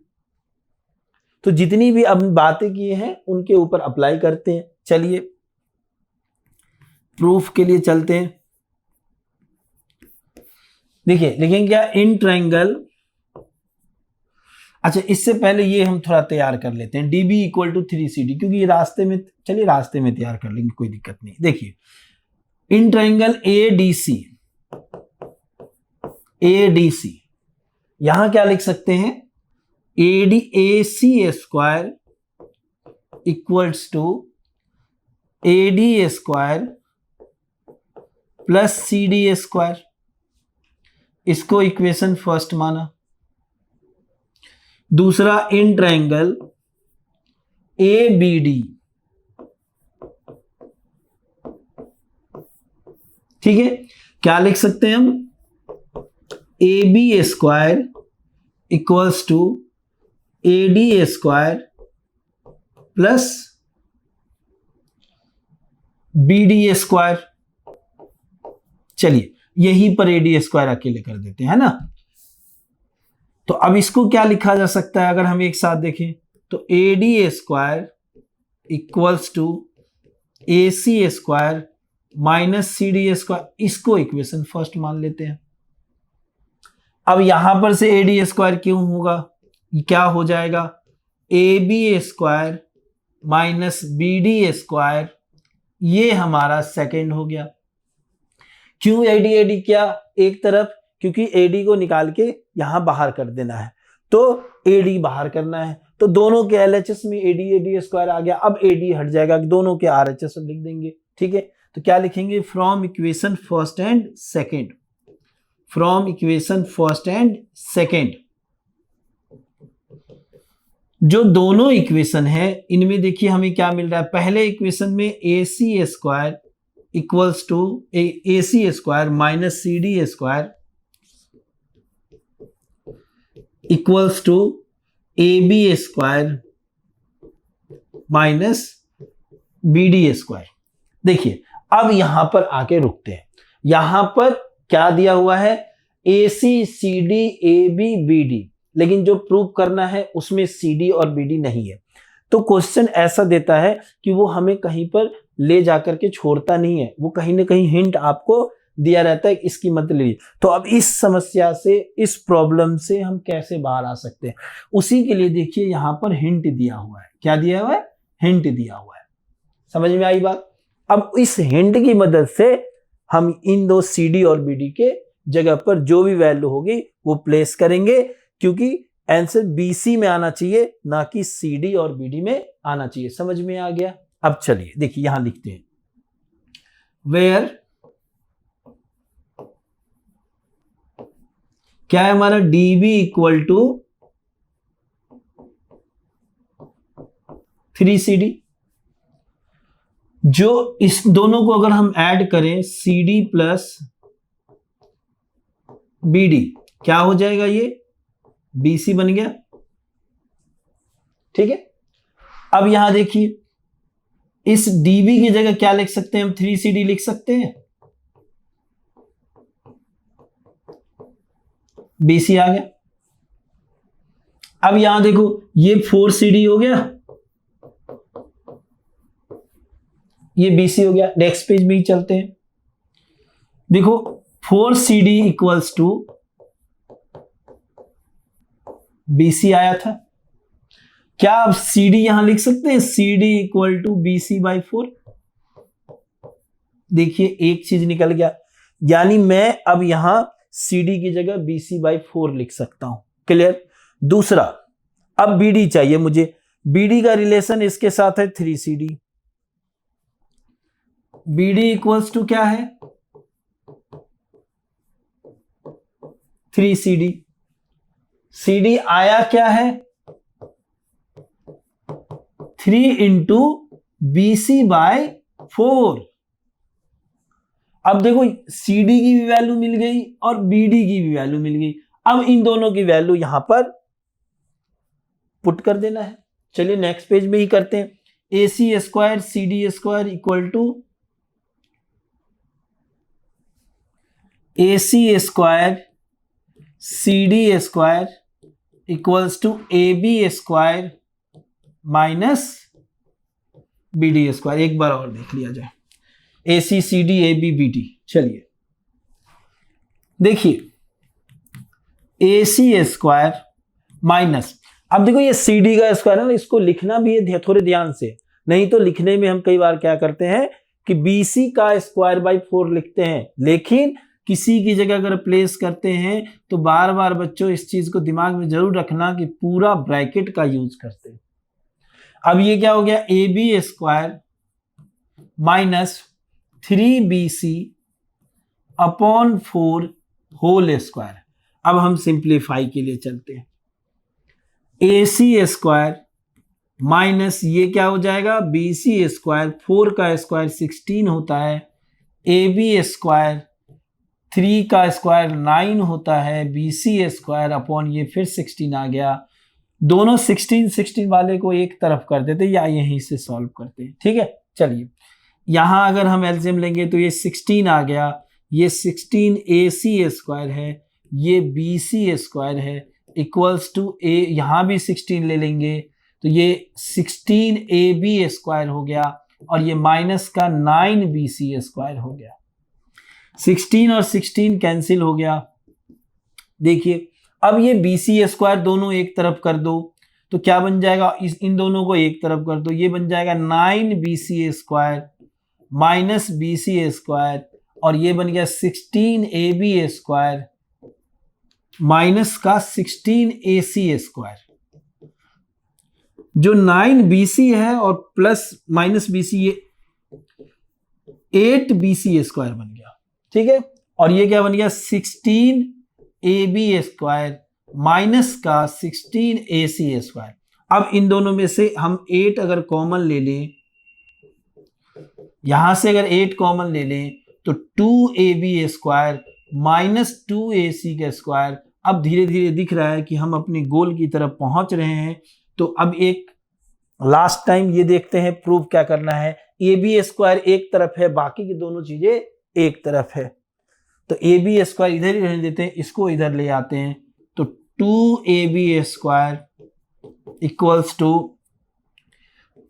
तो जितनी भी अब बातें किए हैं उनके ऊपर अप्लाई करते हैं। चलिए प्रूफ के लिए चलते हैं। देखिए लिखेंगे क्या, इन ट्रायंगल, अच्छा इससे पहले ये हम थोड़ा तैयार कर लेते हैं, DB इक्वल टू 3CD, क्योंकि ये रास्ते में, चलिए रास्ते में तैयार कर लेंगे, कोई दिक्कत नहीं। देखिए इन ट्रायंगल ADC, यहां क्या लिख सकते हैं, AC square equals to AD square plus CD square, इसको इक्वेशन फर्स्ट माना। दूसरा इन ट्रायंगल ABD, ठीक है, क्या लिख सकते हैं हम, AB square equals to AD square plus BD square. चलिए यहीं पर AD स्क्वायर अकेले कर देते हैं ना। तो अब इसको क्या लिखा जा सकता है, अगर हम एक साथ देखें तो AD square equals to AC square minus CD square, इसको इक्वेशन फर्स्ट मान लेते हैं। अब यहां पर से AD स्क्वायर क्यों होगा, क्या हो जाएगा, AB square minus BD square, ये हमारा सेकेंड हो गया। क्यों AD क्या एक तरफ, क्योंकि AD को निकाल के यहां बाहर कर देना है, तो AD बाहर करना है, तो दोनों के LHS में AD स्क्वायर आ गया। अब AD हट जाएगा, दोनों के RHS लिख देंगे, ठीक है। तो क्या लिखेंगे, from equation first and second, from equation first and second, जो दोनों इक्वेशन है इनमें देखिए हमें क्या मिल रहा है। पहले इक्वेशन में AC square equals to AC square minus CD square equals to AB square minus BD square. देखिए अब यहां पर आके रुकते हैं। यहां पर क्या दिया हुआ है, AC CD AB BD, लेकिन जो प्रूव करना है उसमें CD और BD नहीं है। तो क्वेश्चन ऐसा देता है कि वो हमें कहीं पर ले जाकर के छोड़ता नहीं है, वो कहीं ना कहीं हिंट आपको दिया रहता है, इसकी मत लीजिए। तो अब इस समस्या से, इस प्रॉब्लम से हम कैसे बाहर आ सकते हैं, उसी के लिए देखिए यहां पर हिंट दिया हुआ है। क्या दिया हुआ है, हिंट दिया हुआ है। समझ में आई बात। अब इस हिंट की मदद से हम इन दो CD और BD के जगह पर जो भी वैल्यू होगी वो प्लेस करेंगे, क्योंकि आंसर BC में आना चाहिए, ना कि CD और BD में आना चाहिए। समझ में आ गया। अब चलिए देखिए यहां लिखते हैं, वेयर क्या है हमारा, DB इक्वल टू 3CD। जो इस दोनों को अगर हम ऐड करें, CD प्लस BD, क्या हो जाएगा, ये BC बन गया। ठीक है। अब यहां देखिए, इस DB की जगह क्या लिख सकते हैं हम, 3CD लिख सकते हैं, BC आ गया। अब यहां देखो, ये 4CD हो गया, ये BC हो गया। नेक्स्ट पेज में ही चलते हैं। देखो 4CD इक्वल्स टू BC आया था। क्या आप CD यहां लिख सकते हैं, CD equal to BC by 4। देखिए एक चीज निकल गया, यानी मैं अब यहां CD की जगह BC बाई 4 लिख सकता हूं। क्लियर। दूसरा, अब BD चाहिए मुझे। BD का रिलेशन इसके साथ है 3CD। BD इक्वल्स टू क्या है, 3CD। CD आया क्या है, 3 इंटू BC बाय 4। अब देखो CD की भी वैल्यू मिल गई और BD की भी वैल्यू मिल गई। अब इन दोनों की वैल्यू यहां पर पुट कर देना है। चलिए नेक्स्ट पेज में ही करते हैं। AC square CD square equal to AC square CD square equals to AB square minus BD square. एक बार और देख लिया जाए, AC CD AB BD। चलिए देखिए, AC स्क्वायर माइनस, अब देखो ये CD का स्क्वायर है ना, इसको लिखना भी है थोड़े ध्यान से, नहीं तो लिखने में हम कई बार क्या करते हैं कि BC का स्क्वायर बाई 4 लिखते हैं, लेकिन किसी की जगह अगर प्लेस करते हैं तो बार बार बच्चों इस चीज को दिमाग में जरूर रखना कि पूरा ब्रैकेट का यूज करते हैं। अब ये क्या हो गया, AB square minus 3BC upon 4 whole square. अब हम सिंप्लीफाई के लिए चलते हैं। AC स्क्वायर माइनस ये क्या हो जाएगा, BC स्क्वायर, 4 का स्क्वायर 16 होता है, AB स्क्वायर 3 का स्क्वायर 9 होता है, BC स्क्वायर अपॉन ये फिर 16 आ गया। दोनों 16 वाले को एक तरफ कर देते या यहीं से सॉल्व करते हैं। ठीक है। चलिए यहां अगर हम एलसीएम लेंगे तो ये 16 आ गया, ये 16 AC स्क्वायर है, ये BC स्क्वायर है, इक्वल्स टू A, यहां भी 16 ले लेंगे तो ये 16 AB स्क्वायर हो गया, और ये माइनस का 9 BC स्क्वायर हो गया। 16 और 16 कैंसिल हो गया। देखिए अब ये BC स्क्वायर दोनों एक तरफ कर दो तो क्या बन जाएगा, इन दोनों को एक तरफ कर दो, ये बन जाएगा 9 BC square minus BC square, और ये बन गया 16 AB स्क्वायर माइनस का 16 AC स्क्वायर। जो 9 BC है और प्लस माइनस BC, ये 8 BC स्क्वायर बन गया। ठीक है। और ये क्या बन गया, 16 AB स्क्वायर माइनस का 16 AC स्क्वायर। अब इन दोनों में से हम 8 अगर कॉमन ले लें, यहां से अगर 8 कॉमन ले लें तो 2AB स्क्वायर माइनस 2AC का स्क्वायर। अब धीरे धीरे दिख रहा है कि हम अपने गोल की तरफ पहुंच रहे हैं। तो अब एक लास्ट टाइम ये देखते हैं प्रूव क्या करना है, ए बी स्क्वायर एक तरफ है, बाकी की दोनों चीजें एक तरफ है, तो ए बी स्क्वायर इधर ही रहने देते हैं, इसको इधर ले आते हैं, तो 2ab square equals to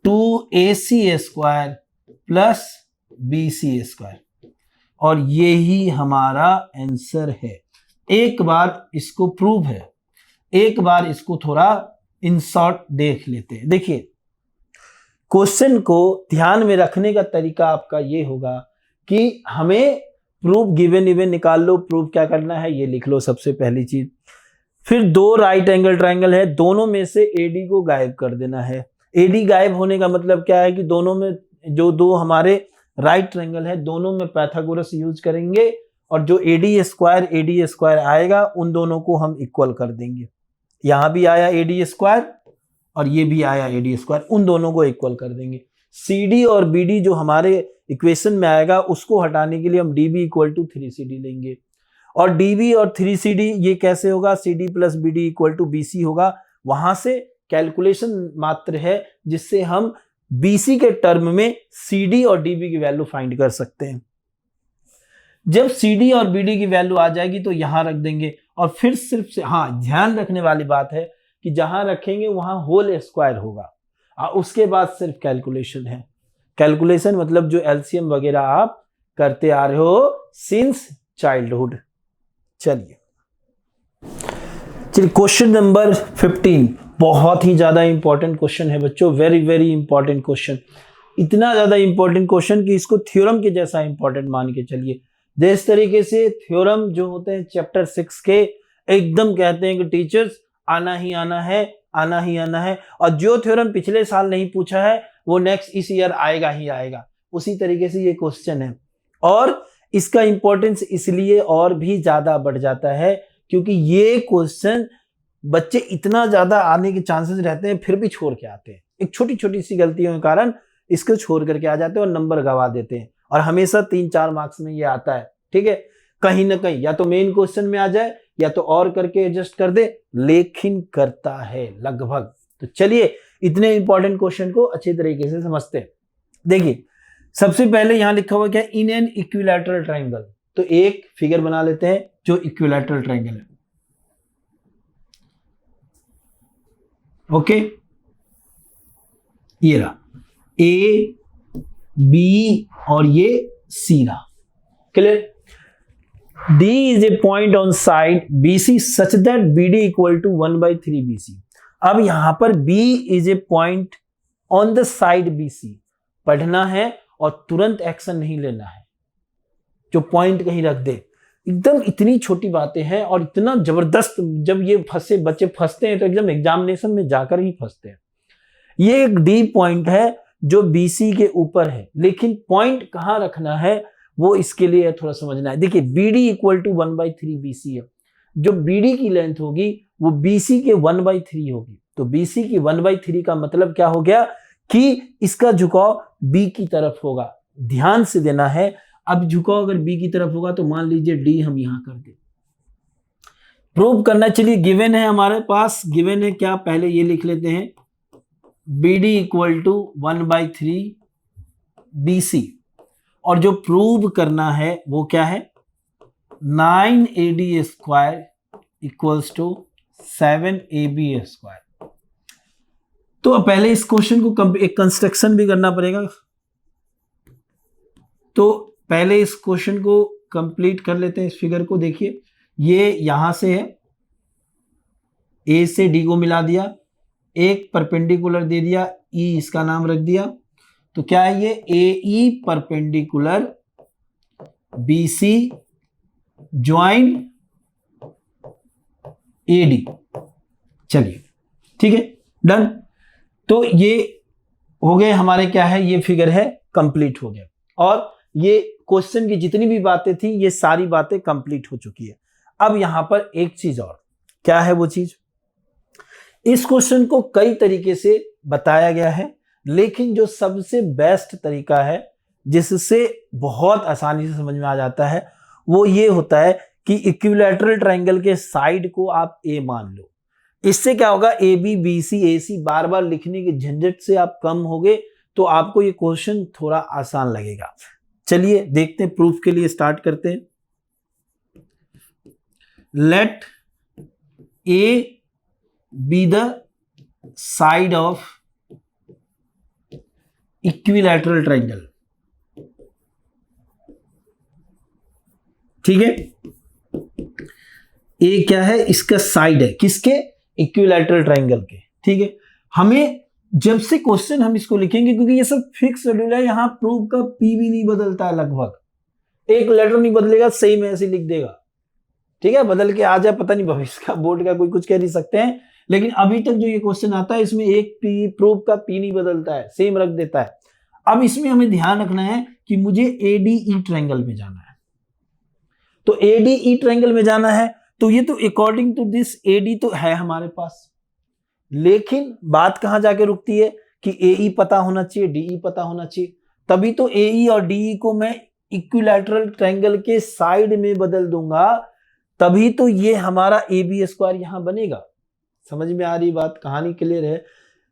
2ac square plus bc square, और ये ही हमारा आंसर है। एक बार इसको प्रूव है, एक बार इसको थोड़ा इन शॉर्ट देख लेते हैं। देखिए, क्वेश्चन को ध्यान में रखने का तरीका आपका ये होगा कि हमें प्रूफ गिवन इवन निकाल लो, प्रूफ क्या करना है ये लिख लो सबसे पहली चीज। फिर दो राइट एंगल ट्रायंगल है, दोनों में से एडी को गायब कर देना है। एडी गायब होने का मतलब क्या है कि दोनों में जो दो हमारे राइट ट्रायंगल है दोनों में पाइथागोरस यूज करेंगे, और जो एडी स्क्वायर आएगा उन दोनों को हम इक्वल कर देंगे। यहां भी आया एडी स्क्वायर और ये भी आया एडी स्क्वायर, उन दोनों को इक्वल कर देंगे। CD और BD जो हमारे इक्वेशन में आएगा उसको हटाने के लिए हम DB इक्वल टू 3CD लेंगे, और DB और 3CD ये कैसे होगा, CD plus BD equal to BC होगा। वहां से कैलकुलेशन मात्र है जिससे हम BC के टर्म में CD और DB की वैल्यू फाइंड कर सकते हैं। जब CD और BD की वैल्यू आ जाएगी तो यहां रख देंगे, और फिर सिर्फ से हाँ ध्यान रखने वाली बात है कि जहां रखेंगे वहां होल स्क्वायर होगा, उसके बाद सिर्फ कैलकुलेशन है। कैलकुलेशन मतलब जो एलसीएम वगैरह आप करते आ रहे हो सिंस चाइल्डहुड। चलिए क्वेश्चन नंबर 15 बहुत ही ज्यादा इंपॉर्टेंट क्वेश्चन है बच्चों, वेरी वेरी इंपॉर्टेंट क्वेश्चन। इतना ज्यादा इंपॉर्टेंट क्वेश्चन कि इसको थ्योरम के जैसा इंपॉर्टेंट मान के चलिए। जिस तरीके से थ्योरम जो होते हैं चैप्टर 6 के एकदम कहते हैं कि टीचर्स आना ही आना है, आना ही आना है, और जो थ्योरम पिछले साल नहीं पूछा है वो नेक्स्ट इस ईयर आएगा ही आएगा, उसी तरीके से ये क्वेश्चन है। और इसका इंपॉर्टेंस इसलिए और भी ज्यादा बढ़ जाता है क्योंकि ये क्वेश्चन बच्चे इतना ज्यादा आने के चांसेस रहते हैं फिर भी छोड़ के आते हैं, एक छोटी छोटी सी गलतियों के कारण इसको छोड़ करके आ जाते हैं और नंबर गवा देते हैं, और हमेशा 3-4 मार्क्स में ये आता है। ठीक है, कहीं ना कहीं या तो मेन क्वेश्चन में आ जाए या तो और करके एडजस्ट कर दे, लेकिन करता है लगभग। तो चलिए इतने इंपॉर्टेंट क्वेश्चन को अच्छे तरीके से समझते हैं। देखिए सबसे पहले यहां लिखा हुआ क्या, इन एन इक्विलैटरल ट्रायंगल, तो एक फिगर बना लेते हैं जो इक्विलैटरल ट्रायंगल है। ओके, ये रहा ए बी और ये सी रहा, clear. D is a point on side BC such that BD equal to 1/3 BC। अब यहां पर B is a point on the side BC पढ़ना है और तुरंत एक्शन नहीं लेना है, जो पॉइंट कहीं रख दे। एकदम इतनी छोटी बातें हैं और इतना जबरदस्त, जब ये बच्चे फंसते हैं तो एकदम एग्जामिनेशन में जाकर ही फंसते हैं। ये एक D पॉइंट है जो BC के ऊपर है, लेकिन पॉइंट कहां रखना है वो इसके लिए थोड़ा समझना है। देखिए BD इक्वल टू 1/3 BC है, जो BD की लेंथ होगी वो BC के 1/3 होगी, तो BC की 1/3 का मतलब क्या हो गया कि इसका झुकाव B की तरफ होगा। ध्यान से देना है, अब झुकाव अगर B की तरफ होगा तो मान लीजिए D हम यहां कर दे, प्रूव करना। चलिए गिवन है हमारे पास, गिवन है क्या, पहले ये लिख लेते हैं BD इक्वल टू 1/3 BC, और जो प्रूव करना है वो क्या है, 9AD square equals to 7AB square. तो पहले इस क्वेश्चन को एक कंस्ट्रक्शन भी करना पड़ेगा, तो पहले इस क्वेश्चन को कंप्लीट कर लेते हैं। इस फिगर को देखिए, ये यहां से है, A से D को मिला दिया, एक परपेंडिकुलर दे दिया, E इसका नाम रख दिया, तो क्या है ये AE perpendicular BC join AD। चलिए ठीक है, डन। तो ये हो गए हमारे, क्या है, ये फिगर है कंप्लीट हो गया, और ये क्वेश्चन की जितनी भी बातें थी ये सारी बातें कंप्लीट हो चुकी है। अब यहां पर एक चीज और, क्या है वो चीज, इस क्वेश्चन को कई तरीके से बताया गया है, लेकिन जो सबसे बेस्ट तरीका है जिससे बहुत आसानी से समझ में आ जाता है वो ये होता है कि इक्विलैटरल ट्रायंगल के साइड को आप A मान लो। इससे क्या होगा, AB BC AC बार बार लिखने के झंझट से आप कम होगे, तो आपको ये क्वेश्चन थोड़ा आसान लगेगा। चलिए देखते हैं, प्रूफ के लिए स्टार्ट करते हैं। Let A be the side of equilateral triangle. ठीक है, ए क्या है, इसका साइड है, किसके, इक्विलैटरल ट्रायंगल के। ठीक है, हमें जब से क्वेश्चन हम इसको लिखेंगे, क्योंकि ये सब फिक्स शेड्यूल है, यहां प्रूफ का पी भी नहीं बदलता है, लगभग एक लेटर नहीं बदलेगा, सेम ऐसे लिख देगा। ठीक है, बदल के आ जाए पता नहीं, भविष्य का बोर्ड का कोई कुछ कह नहीं सकते हैं, लेकिन अभी तक जो ये क्वेश्चन आता है इसमें एक पी, प्रूफ का पी नहीं बदलता है, सेम रख देता है। अब इसमें हमें ध्यान रखना है कि मुझे एडीई ट्रायंगल में जाना है। तो एडीई ट्रायंगल में जाना है, तो ये तो अकॉर्डिंग टू दिस एडी तो है हमारे पास, लेकिन बात कहां जाके रुकती है कि एई पता होना चाहिए, डीई पता होना चाहिए, तभी तो एई और डीई को मैं इक्विलैटरल ट्रायंगल के साइड में बदल दूंगा, तभी तो ये हमारा ए बी स्क्वायर यहां बनेगा। समझ में आ रही बात, कहानी क्लियर है।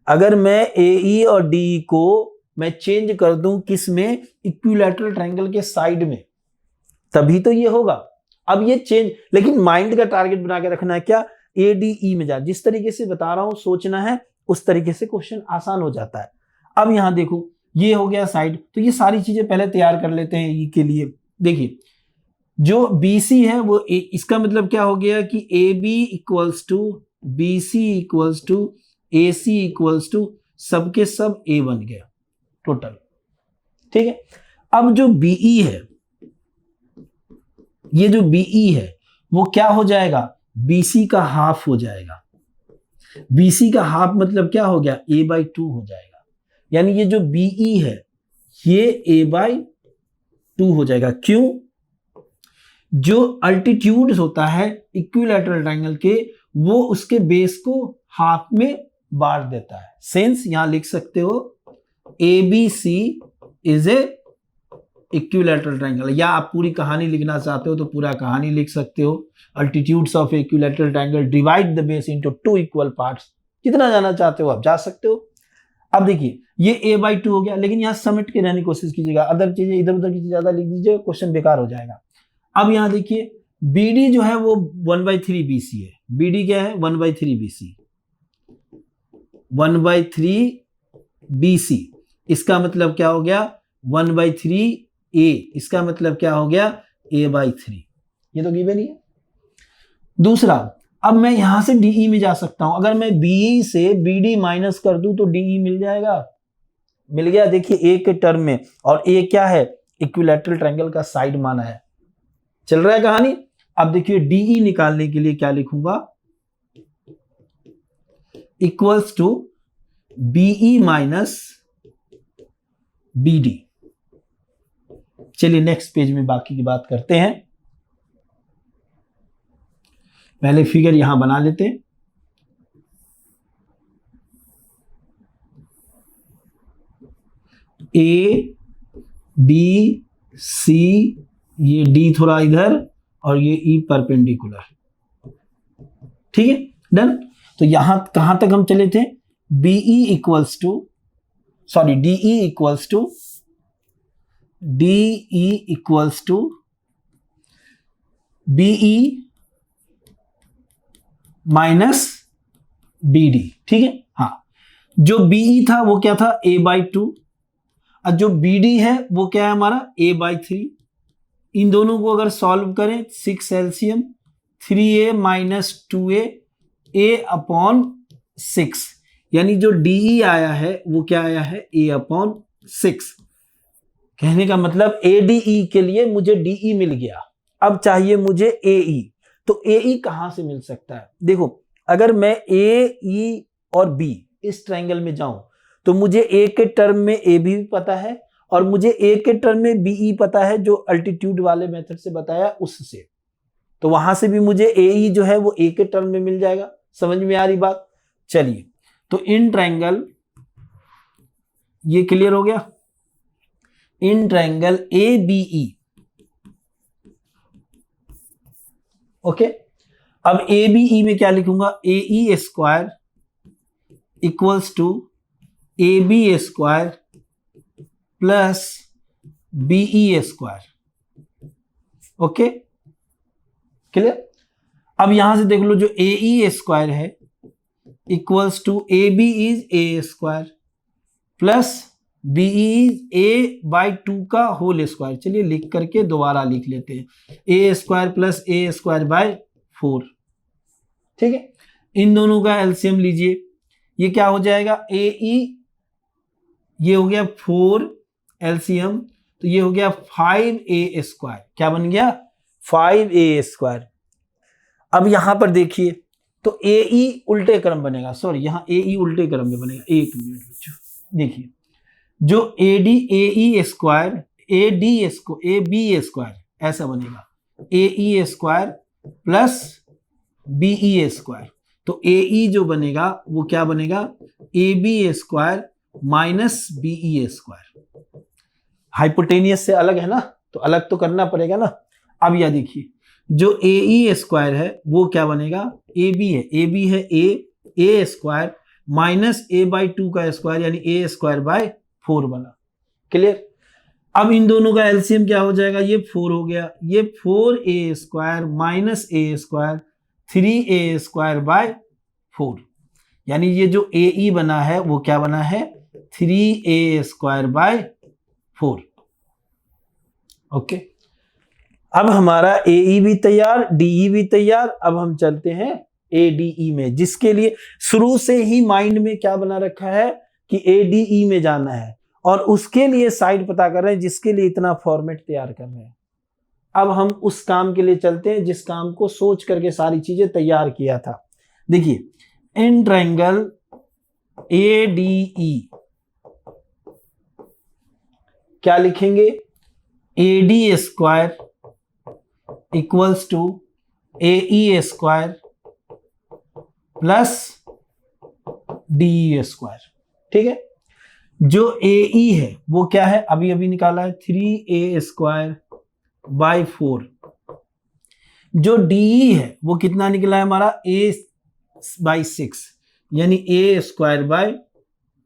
अगर मैं एई और डीई को मैं चेंज कर दूं किस में, इक्विलैटरल ट्रायंगल के साइड में, तभी तो ये होगा। अब ये चेंज, लेकिन माइंड का टारगेट बना के रखना है क्या, एडीई में जा, जिस तरीके से बता रहा हूं सोचना है, उस तरीके से क्वेश्चन आसान हो जाता है। अब यहां देखो, ये हो गया साइड, तो ये सारी चीजें पहले तैयार कर लेते हैं ई के लिए। देखिए जो BC है वो इसका मतलब क्या हो गया कि AB equals to BC equals to AC equals to सबके सब A बन गया टोटल। ठीक है, अब जो BE है, ये जो BE है वो क्या हो जाएगा, BC का हाफ हो जाएगा। BC का हाफ मतलब क्या हो गया, A/2 हो जाएगा। यानी ये जो BE है ये A/2 हो जाएगा। क्यों, जो अल्टीट्यूड होता है इक्विलैटरल ट्रायंगल के, वो उसके बेस को हाफ में बांट देता है। सेंस यहां लिख सकते हो ABC is a equilateral triangle, या आप पूरी कहानी लिखना चाहते हो तो पूरा कहानी लिख सकते हो। Altitudes of equilateral triangle divide the base into 2 equal parts, कितना जाना चाहते हो आप जा सकते हो। अब देखिए ये A/2 हो गया, लेकिन यहां समेट के रहने की कोशिश कीजिएगा, अदर चीजें इधर उधर की चीजें ज्यादा लिख दीजिए, क्वेश्चन बेकार हो जाएगा। अब यहां देखिए BD जो है वो 1/3 BC है। BD क्या है, 1/3 BC, 1/3 BC, इसका मतलब क्या हो गया 1/3 A, इसका मतलब क्या हो गया A/3, ये तो गिवन ही है। दूसरा, अब मैं यहां से DE में जा सकता हूं, अगर मैं BE से BD माइनस कर दूं तो DE मिल जाएगा, मिल गया। देखिए A के टर्म में, और A क्या है, इक्विलैटरल ट्रायंगल का साइड माना है। चल रहा है कहानी। अब देखिए DE निकालने के लिए क्या लिखूंगा, equals to BE minus BD। चलिए नेक्स्ट पेज में बाकी की बात करते हैं, पहले फिगर यहां बना लेते हैं। A B C, ये D थोड़ा इधर, और ये E परपेंडिकुलर। ठीक है, डन। तो यहां कहां तक हम चले थे, BE equals to, sorry DE equals to, DE equals to BE minus BD। ठीक है, हाँ, जो BE था वो क्या था A/2, और जो BD है वो क्या है हमारा A/3। इन दोनों को अगर सॉल्व करें, 6 LCM 3A minus 2A, A/6, यानी जो DE आया है वो क्या आया है A/6। कहने का मतलब ADE के लिए मुझे DE मिल गया, अब चाहिए मुझे AE। तो AE कहां से मिल सकता है, देखो अगर मैं AE और B इस ट्रायंगल में जाऊं तो मुझे A के टर्म में AB भी पता है, और मुझे A के टर्म में BE पता है, जो अल्टीट्यूड वाले मेथड से बताया उससे, तो वहां से भी मुझे AE जो है वो A के टर्म में मिल जाएगा। समझ में आ रही बात। चलिए, तो इन ट्रायंगल, ये क्लियर हो गया, इन ट्रायंगल ABE। ओके, अब ABE में क्या लिखूंगा, AE square equals to AB square plus BE square. Okay, clear. अब यहां से देख लो, जो AE स्क्वायर है equals to AB is A square plus BE is A/2 का होल स्क्वायर। चलिए लिख करके दोबारा लिख लेते हैं, A square plus A square by 4। ठीक है, इन दोनों का एलसीएम लीजिए, ये क्या हो जाएगा, AE, ये हो गया 4 एलसीएम, तो ये हो गया 5A स्क्वायर। क्या बन गया, 5A स्क्वायर। अब यहां पर देखिए, तो AE उल्टे क्रम बनेगा, सॉरी यहां AE उल्टे क्रम में बनेगा। एक मिनट बच्चों, देखिए, जो AE स्क्वायर AB स्क्वायर ऐसा बनेगा, AE square plus BE square. तो AE जो बनेगा वो क्या बनेगा, AB square minus BE square. Hypotenuse से अलग है ना, तो अलग तो करना पड़ेगा ना। अब यह देखिए, जो AE स्क्वायर है वो क्या बनेगा, AB है A स्क्वायर माइनस A/2 का स्क्वायर, यानी A स्क्वायर बाय 4 बना। क्लियर। अब इन दोनों का एलसीएम क्या हो जाएगा, ये 4 हो गया, ये 4A square minus A square 3A square by 4, यानी ये जो AE बना है वो क्या बना है, 3A स्क्वायर बाय 4। ओके, अब हमारा AE भी तैयार, DE भी तैयार। अब हम चलते हैं ADE में, जिसके लिए शुरू से ही माइंड में क्या बना रखा है कि ADE में जाना है, और उसके लिए साइड पता कर रहे हैं, जिसके लिए इतना फॉर्मेट तैयार कर रहे हैं। अब हम उस काम के लिए चलते हैं जिस काम को सोच करके सारी चीजें तैयार किया था। देखिए, इन ट्रायंगल ADE क्या लिखेंगे, AD square equals to AE square plus DE square. ठीक है, जो AE है वो क्या है, अभी अभी निकाला है, 3A स्क्वायर बाय 4। जो DE है वो कितना निकला है हमारा, A/6, यानी A स्क्वायर बाय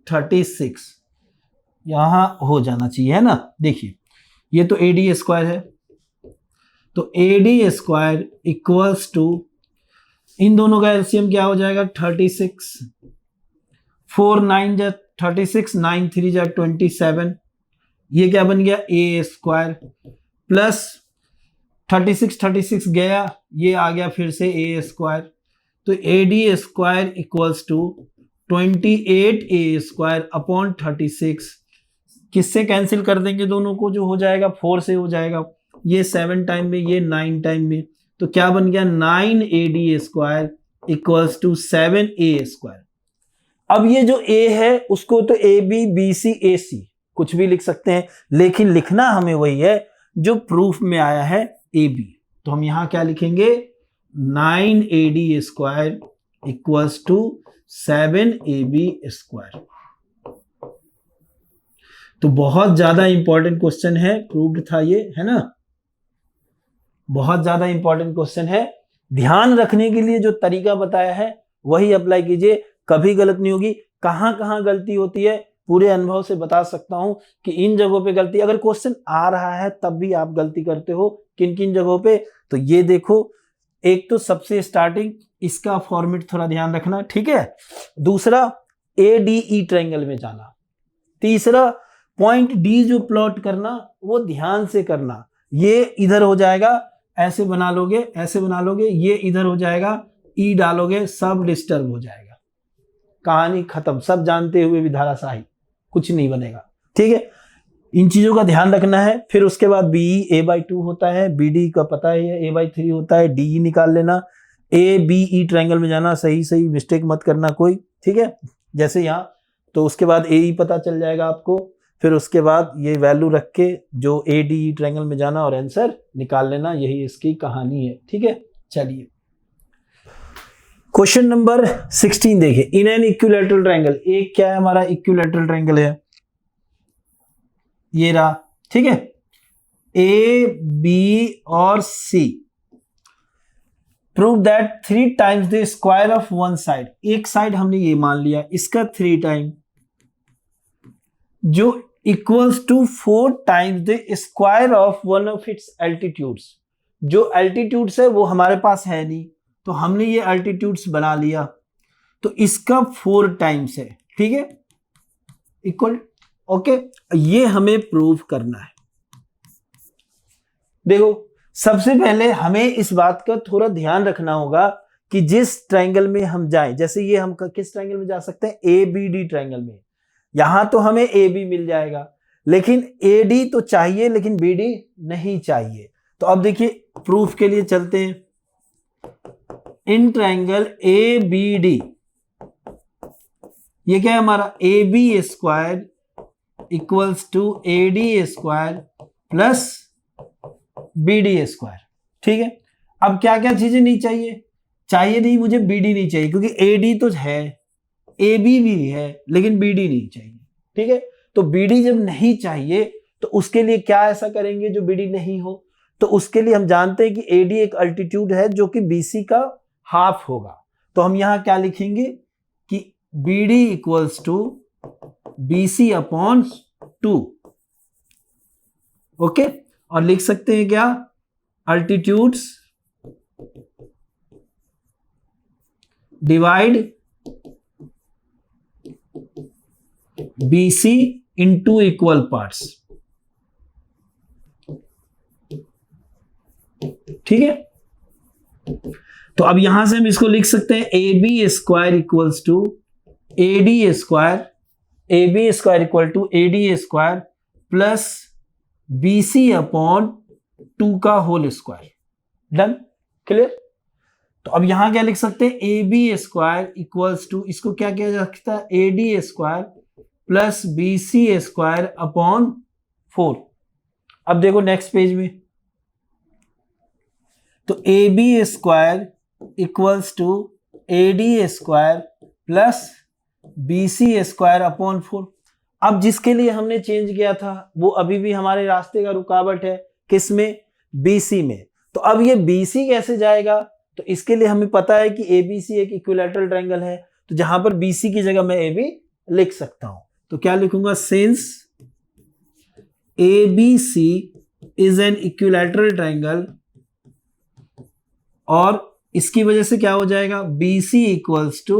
36। यहां हो जाना चाहिए, है ना। देखिए, ये तो AD स्क्वायर है, तो AD स्क्वायर इक्वल्स टू, इन दोनों का एलसीएम क्या हो जाएगा, 36, 4 9 जा 36, 9 3 जा 27, ये क्या बन गया, A स्क्वायर प्लस 36 गया, ये आ गया फिर से A स्क्वायर। तो AD square equals to 28A square upon 36। किससे कैंसिल कर देंगे दोनों को, जो हो जाएगा 4 से हो जाएगा, ये 7 टाइम में, ये 9 टाइम में, तो क्या बन गया, 9AD square equals to 7A square. अब ये जो A है उसको तो AB BC AC कुछ भी लिख सकते हैं, लेकिन लिखना हमें वही है जो प्रूफ में आया है, AB। तो हम यहां क्या लिखेंगे, 9AD square equals to 7AB square. तो बहुत ज्यादा इंपॉर्टेंट क्वेश्चन है, प्रूव्ड था ये, है ना, बहुत ज्यादा इंपॉर्टेंट क्वेश्चन है। ध्यान रखने के लिए जो तरीका बताया है वही अप्लाई कीजिए, कभी गलत नहीं होगी। कहां कहां गलती होती है पूरे अनुभव से बता सकता हूं कि इन जगहों पे गलती, अगर क्वेश्चन आ रहा है तब भी आप गलती करते हो, किन किन जगहों पे, तो ये देखो, एक तो सबसे स्टार्टिंग इसका फॉर्मेट थोड़ा ध्यान रखना, ठीक है। दूसरा ADE ट्रायंगल में जाना। तीसरा पॉइंट D जो प्लॉट करना वो ध्यान से करना, ये इधर हो जाएगा, ऐसे बना लोगे, ऐसे बना लोगे, ये इधर हो जाएगा, E डालोगे, सब डिस्टर्ब हो जाएगा, कहानी खत्म। सब जानते हुए भी धाराशाही, कुछ नहीं बनेगा, ठीक है। इन चीजों का ध्यान रखना है। फिर उसके बाद BE A/2 होता है, BD का पता है A/3 होता है, DE निकाल लेना, ABE ट्रायंगल में जाना, सही सही मिस्टेक मत करना कोई, ठीक है। जैसे यहाँ, तो उसके बाद AE पता चल जाएगा आपको, फिर उसके बाद ये वैल्यू रख के जो ADE ट्रायंगल में जाना और आंसर निकाल लेना, यही इसकी कहानी है, ठीक है। चलिए क्वेश्चन नंबर 16 देखिए, इन एन इक्विलैटरल ट्रायंगल, एक क्या है हमारा इक्विलैटरल ट्रायंगल है, ये रहा, ठीक है, A B और C। Prove that 3 times the square of one side, एक साइड हमने ये मान लिया, इसका 3 टाइम, जो equals to 4 times the square of one of its altitudes. जो एल्टीट्यूड्स है वो हमारे पास है नहीं, तो हमने ये एल्टीट्यूड्स बना लिया, तो इसका 4 टाइम्स है, ठीक है, इक्वल। ओके, ये हमें प्रूव करना है। देखो, सबसे पहले हमें इस बात का थोड़ा ध्यान रखना होगा कि जिस ट्रायंगल में हम जाएं, जैसे ये हम किस ट्रायंगल में जा सकते हैं, ए बी डी ट्रायंगल में। यहां तो हमें ए बी मिल जाएगा, लेकिन ए डी तो चाहिए, लेकिन बी डी नहीं चाहिए। तो अब देखिए, प्रूफ के लिए चलते हैं। In triangle A B D, ये क्या है हमारा, A B square equals to A D square plus B D square, ठीक है। अब क्या क्या चीजें नहीं चाहिए, चाहिए नहीं मुझे बी डी नहीं चाहिए, क्योंकि ए डी तो है, ए बी भी है, लेकिन बी डी नहीं चाहिए, ठीक है। तो बी डी जब नहीं चाहिए तो उसके लिए क्या ऐसा करेंगे जो बी डी नहीं हो, तो उसके लिए हम जानते हैं कि ए डी एक अल्टीट्यूड है जो कि बी सी का हाफ होगा। तो हम यहां क्या लिखेंगे कि B D equals to B C upon 2, okay. और लिख सकते हैं क्या, altitudes divide B C into equal parts, ठीक है। तो अब यहां से हम इसको लिख सकते हैं A B square equals to A D square, A B square equal to A D square plus B C upon 2 का होल स्क्वायर। Done, clear. तो अब यहां क्या लिख सकते हैं, A B square equals to, इसको क्या किया जा सकता है, A D square plus B C square upon 4। अब देखो नेक्स्ट पेज में, तो A B square equals to A D square plus B C square upon 4। अब जिसके लिए हमने चेंज किया था वो अभी भी हमारे रास्ते का रुकावट है, किसमें, बी सी में। तो अब ये बी सी कैसे जाएगा, तो इसके लिए हमें पता है कि ए बी सी एक इक्विलैटरल ट्रायंगल है, तो जहां पर बी सी की जगह मैं ए बी लिख सकता हूं। तो क्या लिखूंगा, since A B C is an equilateral triangle, और इसकी वजह से क्या हो जाएगा, B C equals to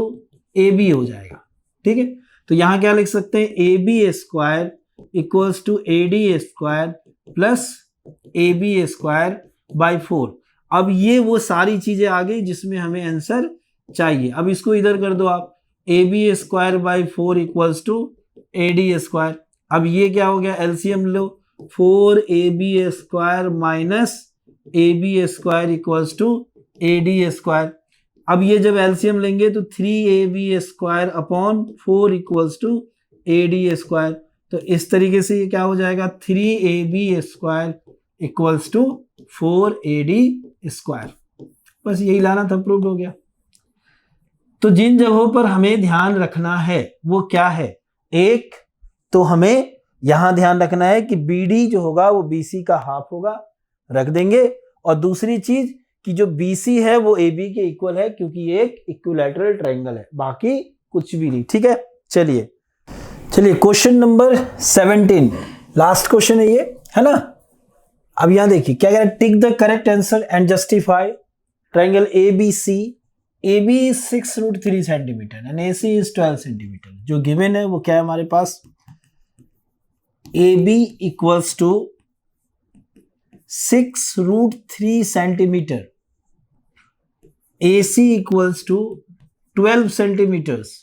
A B हो जाएगा, ठीक है। तो यहां क्या लिख सकते हैं, A B square equals to A D square plus A B square by 4। अब ये वो सारी चीजें आ गई जिसमें हमें आंसर चाहिए। अब इसको इधर कर दो आप, A B square by 4 equals to A D square. अब ये क्या हो गया, एलसीएम लो, 4 A B square minus A B square equals to A D square. अब ये जब एलसीएम लेंगे तो 3 A B square upon 4 equals to A D square. तो इस तरीके से ये क्या हो जाएगा, 3 A B square equals to 4 A D square. बस यही लाना था, प्रूव हो गया। तो जिन जगहों पर हमें ध्यान रखना है वो क्या है, एक तो हमें यहां ध्यान रखना है कि बी डी जो होगा वो बी सी का हाफ होगा, रख देंगे। और दूसरी चीज कि जो बी सी है वो ए बी के इक्वल है, क्योंकि ये एक इक्विलैटरल ट्रायंगल है, बाकी कुछ भी नहीं, ठीक है। चलिए क्वेश्चन नंबर 17, लास्ट क्वेश्चन है ये, है ना। अब यहां देखिए क्या कह रहा है, tick the correct answer and justify triangle A B C. A B is 6√3 centimetre and A C is 12 centimetre. जो गिवन है वो क्या है हमारे पास, A B equals to 6√3 centimetre, AC equals to 12 centimeters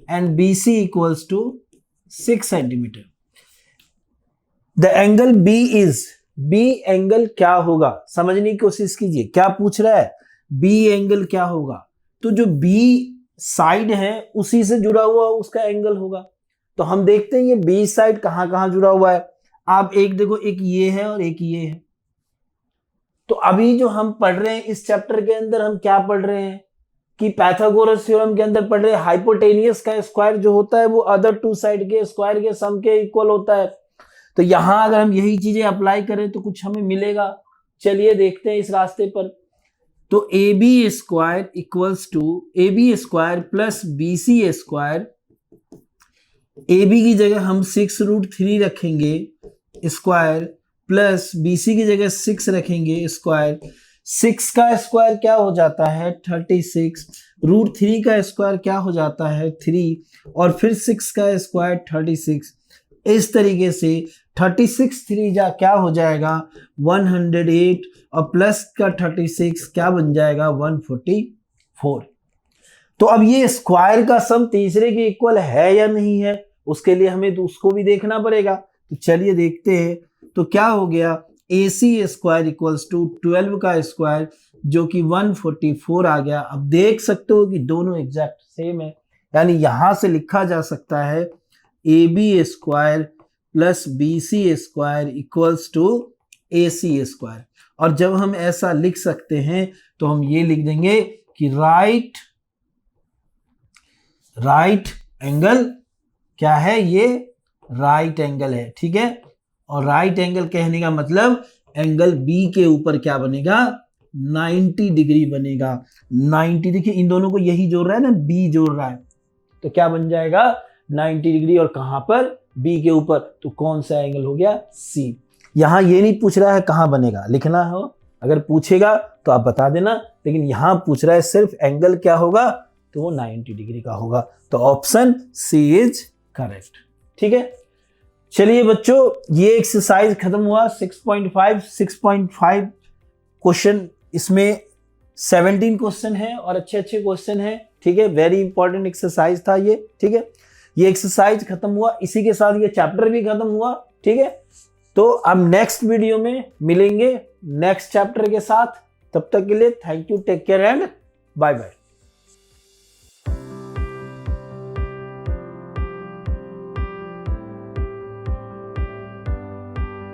and BC equals to 6 centimeter. The angle B is, B angle क्या होगा, समझने की कोशिश कीजिए, क्या पूछ रहा है, B एंगल क्या होगा। तो जो B साइड है उसी से जुड़ा हुआ उसका एंगल होगा। तो हम देखते हैं ये B साइड कहां कहां जुड़ा हुआ है। आप एक देखो, एक ये है और एक ये है। तो अभी जो हम पढ़ रहे हैं इस चैप्टर के अंदर, हम क्या पढ़ रहे हैं कि पाइथागोरस थ्योरम के अंदर पढ़ रहे हैं, हाइपोटेनियस का स्क्वायर जो होता है वो अदर टू साइड के स्क्वायर के सम के इक्वल होता है। तो यहां अगर हम यही चीजें अप्लाई करें तो कुछ हमें मिलेगा। चलिए देखते हैं इस रास्ते पर। तो A B square equals to A B square plus B C square A B की जगह हम 6√3 रखेंगे स्क्वायर, प्लस बी सी की जगह 6 रखेंगे स्क्वायर। 6 का स्क्वायर क्या हो जाता है 36, √3 का स्क्वायर क्या हो जाता है 3, और फिर 6 का स्क्वायर 36। इस तरीके से 36 3 जा क्या हो जाएगा 108, और प्लस का 36 क्या बन जाएगा 144। तो अब ये स्क्वायर का सम तीसरे के इक्वल है या नहीं है, उसके लिए हमें तो उसको भी देखना पड़ेगा। तो चलिए देखते हैं। तो क्या हो गया AC स्क्वायर इक्वल्स टू 12 का स्क्वायर जो कि 144 आ गया। अब देख सकते हो कि दोनों एग्जैक्ट सेम है, यानी यहां से लिखा जा सकता है AB square plus BC square equals to AC square. और जब हम ऐसा लिख सकते हैं तो हम ये लिख देंगे कि राइट एंगल क्या है, ये राइट एंगल है, ठीक है। और राइट एंगल कहने का मतलब एंगल बी के ऊपर क्या बनेगा 90 डिग्री बनेगा। 90 देखिए इन दोनों को यही जोड़ रहा है ना, बी जोड़ रहा है, तो क्या बन जाएगा 90 डिग्री, और कहां पर बी के ऊपर, तो कौन सा एंगल हो गया सी। यहां ये नहीं पूछ रहा है कहां बनेगा, लिखना हो, अगर पूछेगा तो आप बता देना, लेकिन यहां पूछ रहा है सिर्फ एंगल क्या होगा, तो वो 90 डिग्री का होगा। तो ऑप्शन सी इज करेक्ट, ठीक है। चलिए बच्चों ये एक्सरसाइज खत्म हुआ 6.5 क्वेश्चन, इसमें 17 क्वेश्चन है और अच्छे अच्छे क्वेश्चन है, ठीक है। वेरी इंपॉर्टेंट एक्सरसाइज था ये, ठीक है। ये एक्सरसाइज खत्म हुआ, इसी के साथ ये चैप्टर भी खत्म हुआ, ठीक है। तो अब नेक्स्ट वीडियो में मिलेंगे नेक्स्ट चैप्टर के साथ, तब तक के लिए thank you, take care and bye bye.